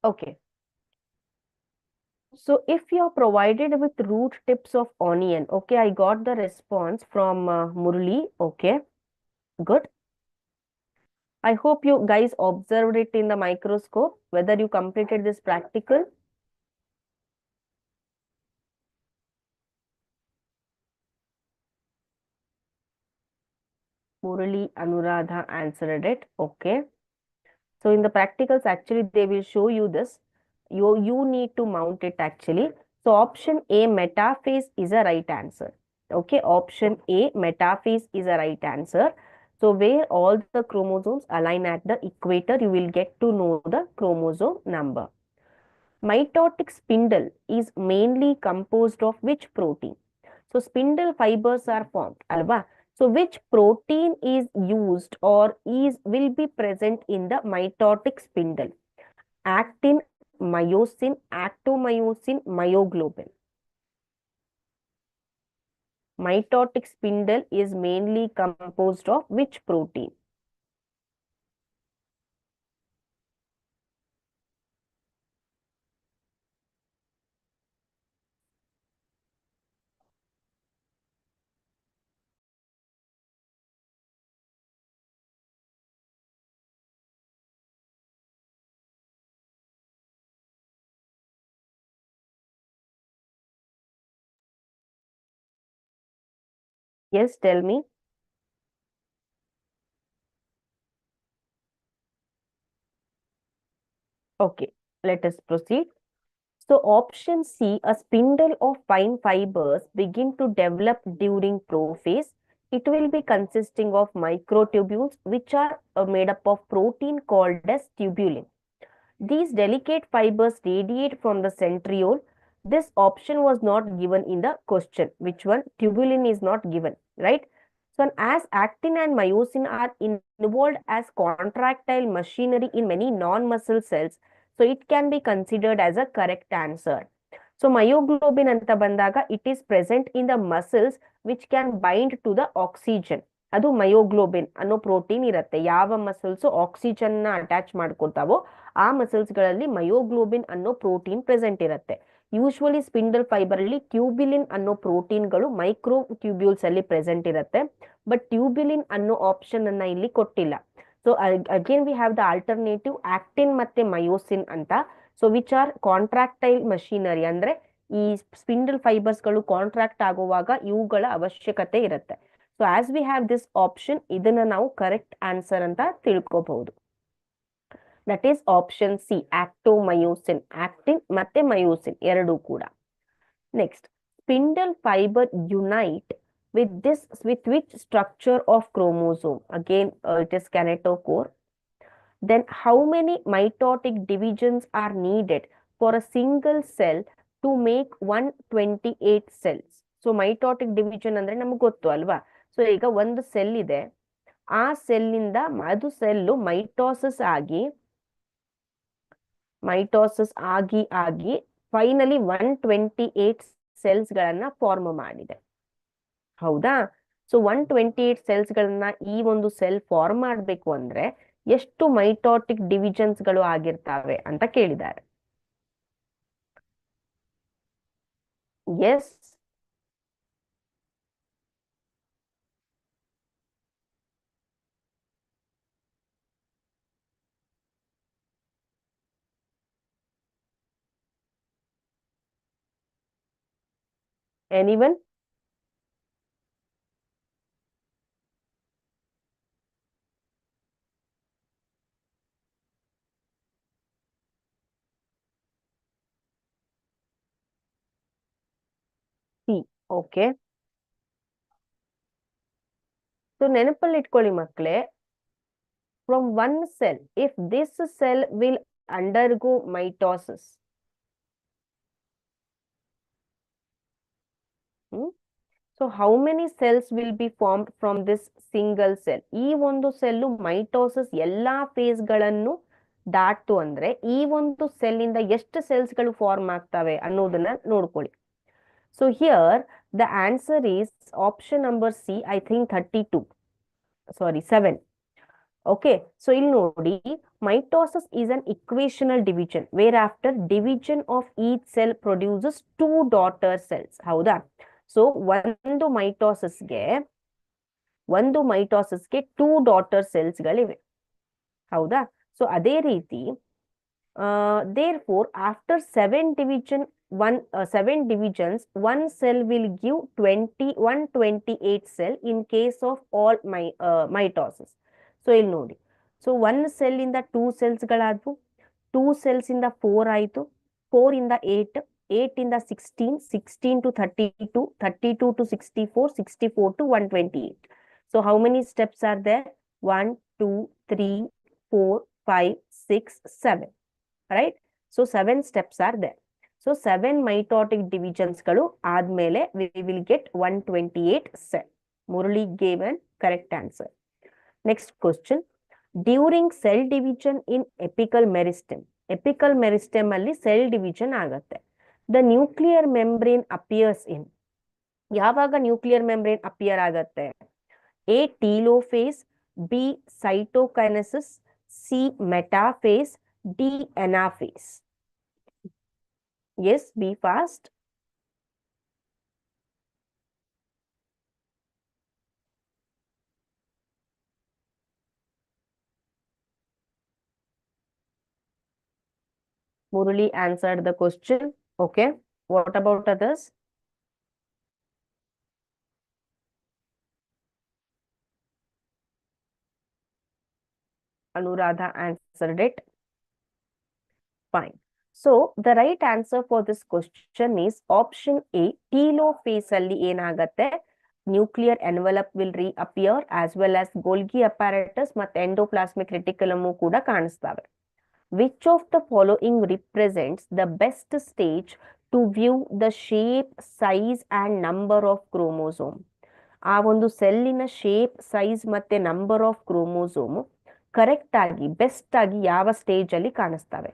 Okay. So if you are provided with root tips of onion, okay, I got the response from Murli. Okay, good. I hope you guys observed it in the microscope, whether you completed this practical. Murali Anuradha answered it. Okay. So in the practicals, actually, they will show you this. You need to mount it actually. So option A, metaphase is a right answer. Okay, option A, metaphase is a right answer. So where all the chromosomes align at the equator, you will get to know the chromosome number. Mitotic spindle is mainly composed of which protein? So spindle fibers are formed, alva. So which protein is used or will be present in the mitotic spindle? Actin, myosin, actomyosin, myoglobin. Mitotic spindle is mainly composed of which protein? Yes, tell me. Okay, let us proceed. So option C, a spindle of fine fibers begin to develop during prophase. It will be consisting of microtubules which are made up of protein called as tubulin. These delicate fibers radiate from the centriole. This option was not given in the question. Which one? Tubulin is not given, right? So as actin and myosin are involved as contractile machinery in many non-muscle cells, so it can be considered as a correct answer. So myoglobin anta bandaga, it is present in the muscles which can bind to the oxygen. ಅದು myoglobin ಅನ್ನೋ protein ಇರುತ್ತೆ. ಯಾವ muscles oxygen ನ attach ಮಾಡ್ಕೊತಾವೋ ಆ muscles ಗಳಲ್ಲಿ myoglobin ಅನ್ನೋ protein present ಇರುತ್ತೆ. Usually spindle fibre ಅಲ್ಲಿ ಟ್ಯೂಬಿಲಿನ್ ಅನ್ನೋ ಪ್ರೋಟೀನ್ಗಳು ಮೈಕ್ರೋ ಟ್ಯೂಬ್ಯೂಲ್ಸ್ ಅಲ್ಲಿ ಪ್ರೆಸೆಂಟ್ ಇರುತ್ತೆ. ಬಟ್ ಟ್ಯೂಬಿಲಿನ್ ಅನ್ನೋ ಆಪ್ಷನ್ ಅನ್ನ ಇಲ್ಲಿ ಕೊಟ್ಟಿಲ್ಲ. So again we have the alternative actin ಮತ್ತೆ ಮಯೋಸಿನ್ ಅಂತ. So which are contractile machinery, ಅಂದ್ರೆ ಈ ಸ್ಪಿಂಡಲ್ ಫೈಬರ್ಸ್ ಗಳು ಕಾಂಟ್ರಾಕ್ಟ್ ಆಗುವಾಗ ಇವುಗಳ ಅವಶ್ಯಕತೆ ಇರುತ್ತೆ. So as we have this option, ಇದನ್ನ ನಾವು ಕರೆಕ್ಟ್ ಆನ್ಸರ್ ಅಂತ ತಿಳ್ಕೋಬಹುದು. That is option C, actomyosin. Actin ಮತ್ತೆ ಮಯೋಸಿನ್ ಎರಡು ಕೂಡ. Next, spindle fibre unite with which structure of chromosome? Again, it is kinetochore. Then how many mitotic divisions are needed for a single cell to make 128 cells? So mitotic division ಅಂದ್ರೆ ನಮ್ಗೆ ಗೊತ್ತು ಅಲ್ವಾ. So ಈಗ ಒಂದು cell ಇದೆ, ಆ ಸೆಲ್ಲಿಂದ ಅದು cell mitosis ಆಗಿ ಫೈನಲಿ 128 ಸೆಲ್ಸ್ ಗಳನ್ನ ಫಾರ್ಮ್ ಮಾಡಿದೆ. ಹೌದಾ? ಸೊ 128 ಸೆಲ್ಸ್ಗಳನ್ನ ಈ ಒಂದು ಸೆಲ್ ಫಾರ್ಮ್ ಮಾಡಬೇಕು ಅಂದ್ರೆ ಎಷ್ಟು ಮೈಟೋಟಿಕ್ ಡಿವಿಷನ್ಸ್ಗಳು ಆಗಿರ್ತಾವೆ ಅಂತ ಕೇಳಿದ್ದಾರೆ. Yes, anyone? C. Okay, so ನೆನಪಲ್ಲಿ ಇಟ್ಕೊಳ್ಳಿ ಮಕ್ಕಳೇ, from one cell, if this cell will undergo mitosis, so how many cells will be formed from this single cell? ಈ ಒಂದು ಸೆಲ್ಲು ಮೈಟೋಸಿಸ್ ಎಲ್ಲಾ ಫೇಸ್ ಗಳನ್ನು ದಾಟ್ತು ಅಂದ್ರೆ ಈ ಒಂದು ಸೆಲ್ ಇಂದ ಎಷ್ಟು ಸೆಲ್ಸ್ ಗಳು ಫಾರ್ಮ್ ಆಗ್ತವೆ ಅನ್ನೋದನ್ನ ನೋಡ್ಕೊಳ್ಳಿ. So here the answer is option number C, I think 32, sorry 7. Okay, so ಇಲ್ಲಿ ನೋಡಿ, mitosis is an equational division where after division of each cell produces 2 daughter cells. ಹೌದಾ? ಸೊ ಒಂದು ಮೈಟೋಸಿಸ್ಗೆ 2 ಡಾಟರ್ ಸೆಲ್ಸ್ ಗಳಿವೆ. ಹೌದಾ? ಸೊ ಅದೇ ರೀತಿ therefore after 7 divisions, one cell will give 128 cell in case of all mitosis. So ಇಲ್ಲಿ ನೋಡಿ, so 1 cell ಇಂದ 2 ಸೆಲ್ಸ್ ಗಳಾದ್ವು, 2 ಸೆಲ್ಸ್ ಇಂದ 4 ಆಯ್ತು, 4 ಇಂದ 8, 8 ಇಂದ 16, 16 to 32, 32 to 64, 64 to 128. So how many steps are there? 1, 2, 3, 4, 5, 6, 7. Right? So 7 steps are there. So 7 mitotic divisions ಗಳು ಆದ್ಮೇಲೆ we will get 128 cell. Murali gave an correct answer. Next question. During cell division in apical meristem, apical meristem ಅಲ್ಲಿ cell division ಆಗತ್ತೆ. The nuclear membrane appears in, ಯಾವಾಗ nuclear membrane appear ಆಗತ್ತೆ? A. telophase, B. cytokinesis, C. metaphase, D. anaphase. Yes, be fast. Murali answered the question. Okay, what about others? Anuradha answered it. Fine. So the right answer for this question is option A. telophase ಅಲ್ಲಿ ಏನಾಗತ್ತೆ? Nuclear envelope will reappear as well as Golgi apparatus ಮತ್ತೆ endoplasmic reticulum ಕೂಡ ಕಾಣಿಸ್ತವೆ. Which of the following represents the best stage to view the shape, size and number of chromosome? ಆ ಒಂದು ಸೆಲ್ಲಿನ shape, size ಮತ್ತೆ number of chromosome correct ಆಗಿ, best ಆಗಿ ಯಾವ stage ಅಲ್ಲಿ ಕಾಣಿಸ್ತವೆ?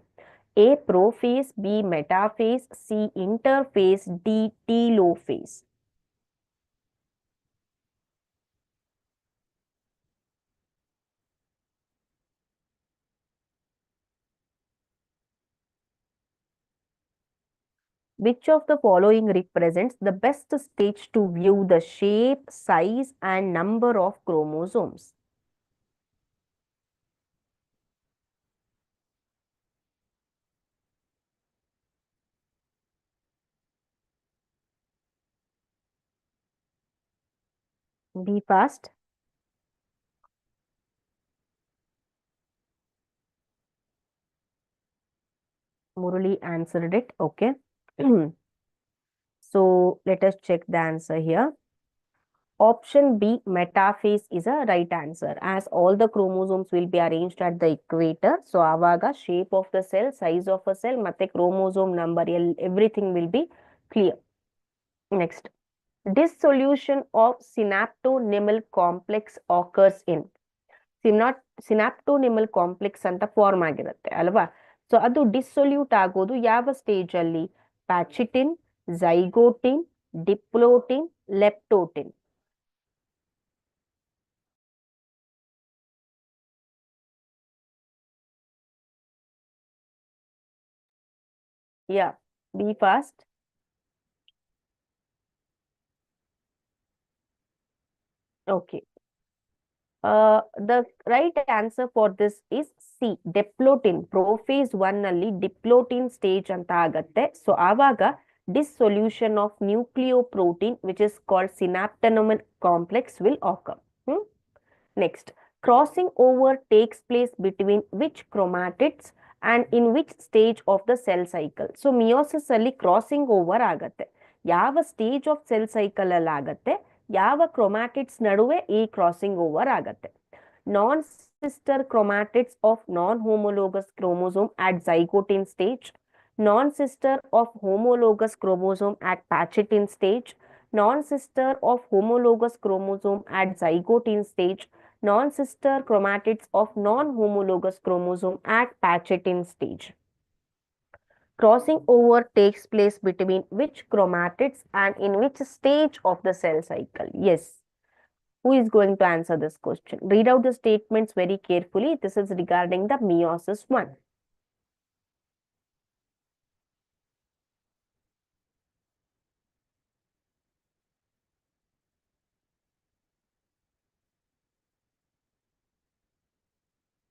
A. prophase, B. metaphase, C. interphase, D. telophase. Which of the following represents the best stage to view the shape, size and number of chromosomes? Be fast. Murali answered it. Okay. So let us check the answer here. Option B, metaphase is a right answer, as all the chromosomes will be arranged at the equator. So avaga shape of the cell, size of a cell, matte chromosome number, everything will be clear. Next, dissolution of synaptonymal complex occurs in. synaptonymal complex ಅಂತ form ಆಗಿರುತ್ತೆ ಅಲ್ವಾ? So ಅದು ಡಿಸೊಲ್ಯೂಟ್ ಆಗೋದು ಯಾವ stage ಅಲ್ಲಿ? ಪ್ಯಾಚಿಟಿನ್, ಝೈಗೋಟಿನ್, ಡಿಪ್ಲೋಟಿನ್, ಲೆಪ್ಟೋಟಿನ್. Yeah, be fast. Okay. The right answer for this is C. Diplotene prophase 1 ನಲ್ಲಿ ಡಿಪ್ಲೋಟಿನ್ stage ಅಂತ ಆಗತ್ತೆ. ಸೊ ಆವಾಗ dissolution of nucleoprotein which is called synaptenomen complex will occur. Next, crossing over takes place between which chromatids and in which stage of the cell cycle. So meiosis ಅಲ್ಲಿ crossing over ಆಗತ್ತೆ. ಯಾವ stage of cell cycle ಅಲ್ಲಿ ಆಗತ್ತೆ, ಯಾವ chromatids ನಡುವೆ ಈ crossing over ಆಗತ್ತೆ. Non sister chromatids of non homologous chromosome at zygote stage, non-sister of homologous chromosome at Pachette stage, non-sister of homologous chromosome at zygote stage, non-sister chromatids of non-homologous chromosome at Pachette stage. Crossing over takes place between which chromatids and in which stage of the cell cycle? Yes. Who is going to answer this question? Read out the statements very carefully. This is regarding the meiosis 1.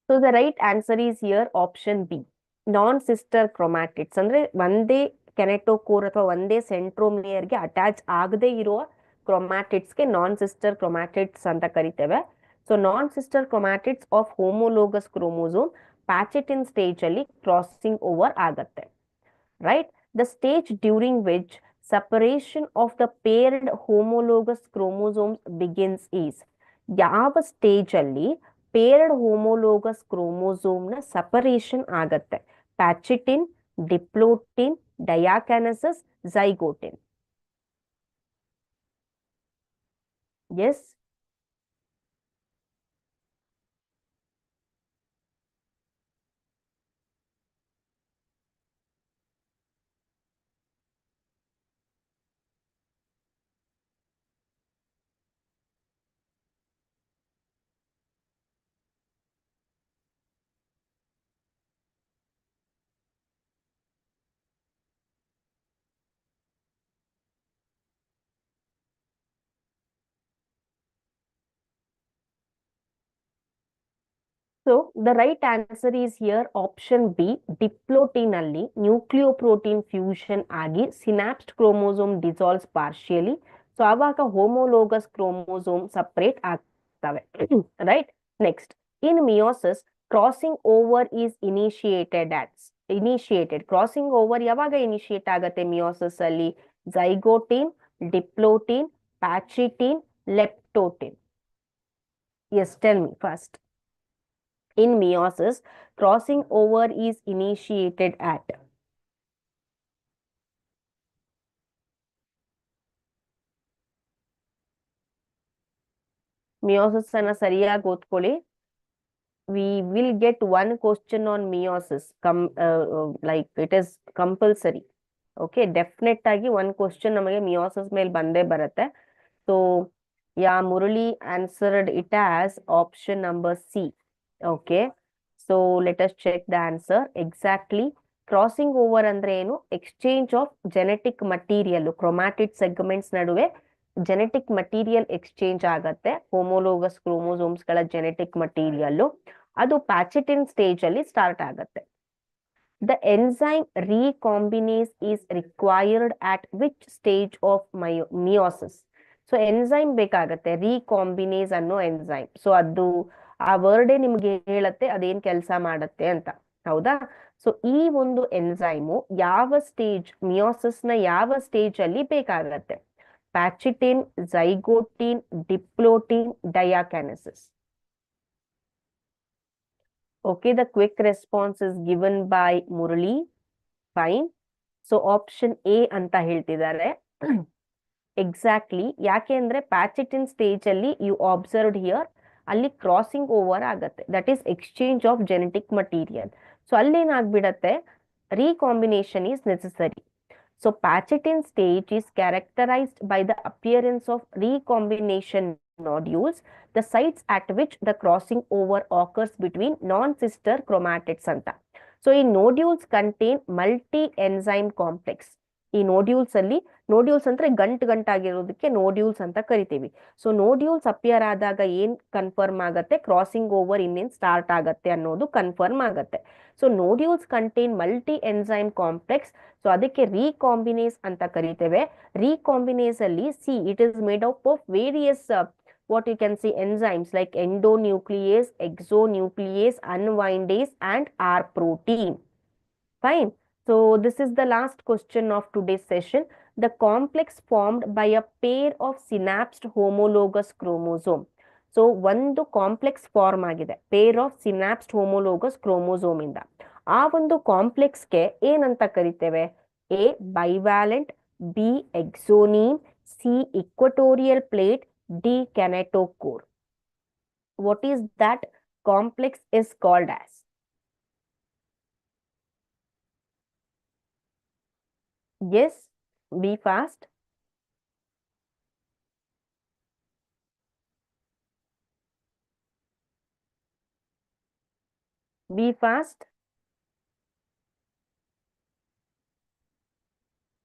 So the right answer is here option B. Non-sister chromatids. ಅಂದ್ರೆ ಒಂದೇ ಕೆನೆಟೋಕೋರ್ ಅಥವಾ ಒಂದೇ ಸೆಂಟ್ರೋಮಿಯರ್ಗೆ attach ಆಗದೆ ಇರುವ ಕ್ರೊಮ್ಯಾಟಿಡ್ಸ್ಗೆ ನಾನ್ sister chromatids ಅಂತ ಕರಿತೇವೆ. So non sister chromatids of homologous chromosome pachytene stage ಅಲ್ಲಿ crossing over ಆಗತ್ತೆ. Right, the stage during which separation of the paired homologous chromosomes begins is. ಯಾವ ಸ್ಟೇಜ್ ಅಲ್ಲಿ ಪೇರ್ಡ್ ಹೋಮೋಲೋಗಸ್ ಕ್ರೋಮೋಸೋಮ್ ನ separation ಆಗತ್ತೆ? Pachytene, diplotene, diakinesis, zygotene. Yes, so the right answer is here option B. Diplotene ಅಲ್ಲಿ nucleoprotein fusion ಆಗಿ synapsed chromosome dissolves partially. So ಆವಾಗ homologous chromosome separate ಆಗ್ತವೆ. Right, next, in meiosis crossing over is initiated. Crossing over ಯಾವಾಗ initiate ಆಗತ್ತೆ meiosis ಅಲ್ಲಿ? Zygotene, diplotene, pachytene, leptotene. Yes, tell me first. In meiosis, crossing over is initiated at. Meiosis ಅನ್ನ ಸರಿಯಾಗಿ ಓದ್ಕೊಳ್ಳಿ. We will get one question on meiosis. Like it is compulsory. Okay, definite ಆಗಿ one question ನಮಗೆ meiosis ಮೇಲೆ ಬಂದೇ ಬರುತ್ತೆ. So, yeah, Murali answered it as option number C. Okay, so let us check the answer. Exactly, crossing over ಅಂದ್ರೆ ಏನು? Exchange of genetic material. Chromatid segments ನಡುವೆ genetic material exchange ಆಗತ್ತೆ. Homologous chromosomes ಗಳ genetic material ಅದು pachytene stage ಅಲ್ಲಿ start ಆಗತ್ತೆ. The enzyme recombinase is required at which stage of meiosis? So enzyme ಬೇಕಾಗತ್ತೆ, recombinase ಅನ್ನೋ ಎನ್ಸೈಮ್. ಸೊ ಅದು ಆ ವರ್ಡೇ ನಿಮ್ಗೆ ಹೇಳತ್ತೆ ಅದೇನ್ ಕೆಲಸ ಮಾಡತ್ತೆ ಅಂತ, ಹೌದಾ? ಸೊ ಈ ಒಂದು ಎನ್ಸೈಮು ಯಾವ ಸ್ಟೇಜ್, ಮಿಯೋಸಿಸ್ ನ ಯಾವ ಸ್ಟೇಜ್ ಅಲ್ಲಿ ಬೇಕಾಗತ್ತೆ? ಪ್ಯಾಚಿಟಿನ್, ಝೈಗೋಟಿನ್, ಡಿಪ್ಲೋಟಿನ್, ಡಯಾಕಾನಸಿಸ್. Okay, the quick response is given by Murali. Fine. So option A ಅಂತ ಹೇಳ್ತಿದ್ದಾರೆ. ಎಕ್ಸಾಕ್ಟ್ಲಿ, ಯಾಕೆ ಅಂದ್ರೆ ಪ್ಯಾಚಿಟಿನ್ ಸ್ಟೇಜ್ ಅಲ್ಲಿ ಯು ಅಬ್ಸರ್ವ್ಡ್ ಹಿಯರ್ ಅಲ್ಲಿ ಕ್ರಾಸಿಂಗ್ ಓವರ್ ಆಗತ್ತೆ. That is exchange of genetic material. So ಅಲ್ಲೇನಾಗ್ಬಿಡತ್ತೆ, recombination is necessary. So pachytene stage is characterised by the appearance of recombination nodules, the sites at which the crossing over occurs between non-sister chromatids anta. So ಈ nodules contain multi enzyme complex. ಈ nodules ಅಲ್ಲಿ, nodules ಅಂದ್ರೆ ಗಂಟಾಗಿರೋದಕ್ಕೆ nodules ಅಂತ ಕರಿತೀವಿ. So nodules appear ಆದಾಗ ಏನ್ confirm ಆಗತ್ತೆ, ಕ್ರಾಸಿಂಗ್ ಓವರ್ ಇನ್ನೇನ್ ಸ್ಟಾರ್ಟ್ ಆಗತ್ತೆ ಅನ್ನೋದು ಕನ್ಫರ್ಮ್ ಆಗತ್ತೆ. So nodules contain multi enzyme complex. So ಅದಕ್ಕೆ ರೀಕಾಂಬಿನೇಸ್ ಅಂತ ಕರಿತೇವೆ. ರೀಕಾಂಬಿನೇಸ್ ಅಲ್ಲಿ C it is made up of various what you can see enzymes like endonuclease, exonuclease, unwindase and R protein. Fine. So this is the last question of today's session. The complex formed by a pair of synapsed homologous chromosome. So ಒಂದು complex form ಆಗಿದೆ pair of synapsed homologous chromosome ಇಂದ. ಆ ಒಂದು ಕಾಂಪ್ಲೆಕ್ಸ್ಗೆ ಏನಂತ ಕರಿತೇವೆ? A bivalent, B axoneme, C equatorial plate, D kinetochore. What is that complex is called as? Yes, be fast. Be fast.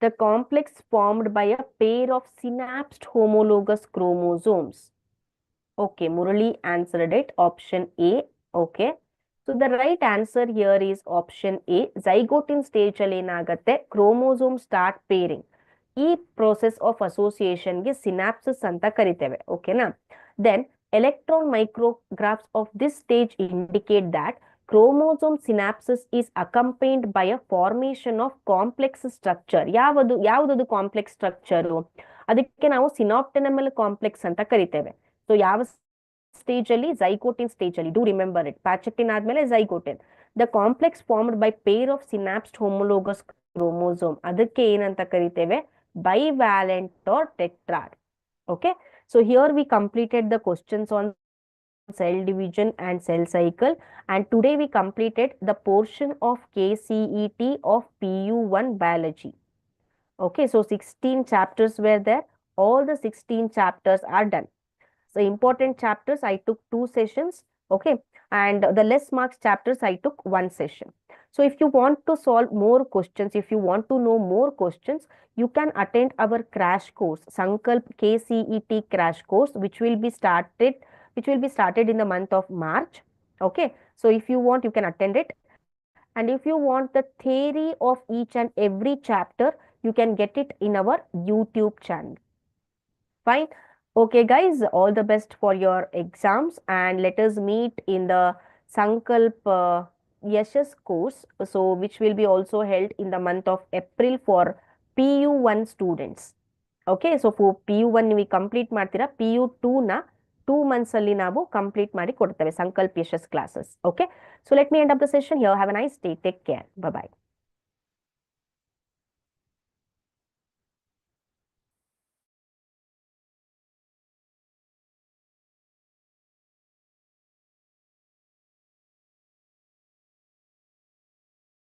The complex formed by a pair of synapsed homologous chromosomes. Okay, Murali answered it. Option A. Okay. So the right answer here is option A. Zygote in stage ಅಲ್ಲಿ ಏನಾಗತ್ತೆ, chromosome start pairing. ಈ process of association ಗೆ synapsis ಅಂತ ಕರಿತೇವೆ. ಓಕೆನಾ? Then electron micrographs of this stage indicate that chromosome synapsis is accompanied by a formation of complex structure. ಯಾವುದದು complex structure? ಅದಕ್ಕೆ ನಾವು ಸಿನಾಪ್ಟೆನಮಲ್ ಕಾಂಪ್ಲೆಕ್ಸ್ ಅಂತ ಕರಿತೇವೆ. ಸೊ ಯಾವ ಸ್ಟೇಜ್ ಅಲ್ಲಿ? ಝೈಗೋಟಿನ್ ಸ್ಟೇಜ್ ಅಲ್ಲಿ. Do remember it. ಪ್ಯಾಚೆಟಿನ್ ಆದ್ಮೇಲೆ zygotene. The complex formed by pair of synapsed homologous chromosome. ಅದಕ್ಕೆ ಏನಂತ ಕರಿತೇವೆ? Bivalent or tetrad. Okay. So here we completed the questions on cell division and cell cycle, and today we completed the portion of KCET of PU1 biology. Okay, so 16 chapters were there. All the 16 chapters are done. So important chapters I took 2 sessions. Okay, and the less marks chapters I took 1 session. So if you want to solve more questions, if you want to know more questions, you can attend our crash course, Sankalp KCET crash course, which will be started in the month of March. Okay, so if you want, you can attend it. And if you want the theory of each and every chapter, you can get it in our YouTube channel. Fine. Okay, guys, all the best for your exams, and let us meet in the Sankalp Yashas course, so which will be also held in the month of April for PU1 students. Okay, so for PU1 we complete ಮಾಡ್ತೀರಾ, PU2 ನ 2 months ಅಲ್ಲಿ ನಾವು complete ಮಾಡಿ ಕೊಡ್ತೇವೆ ಸಂಕಲ್ಪ ಯಶಸ್ classes. Okay, so let me end up the session here. Have a nice day. Take care. Bye bye.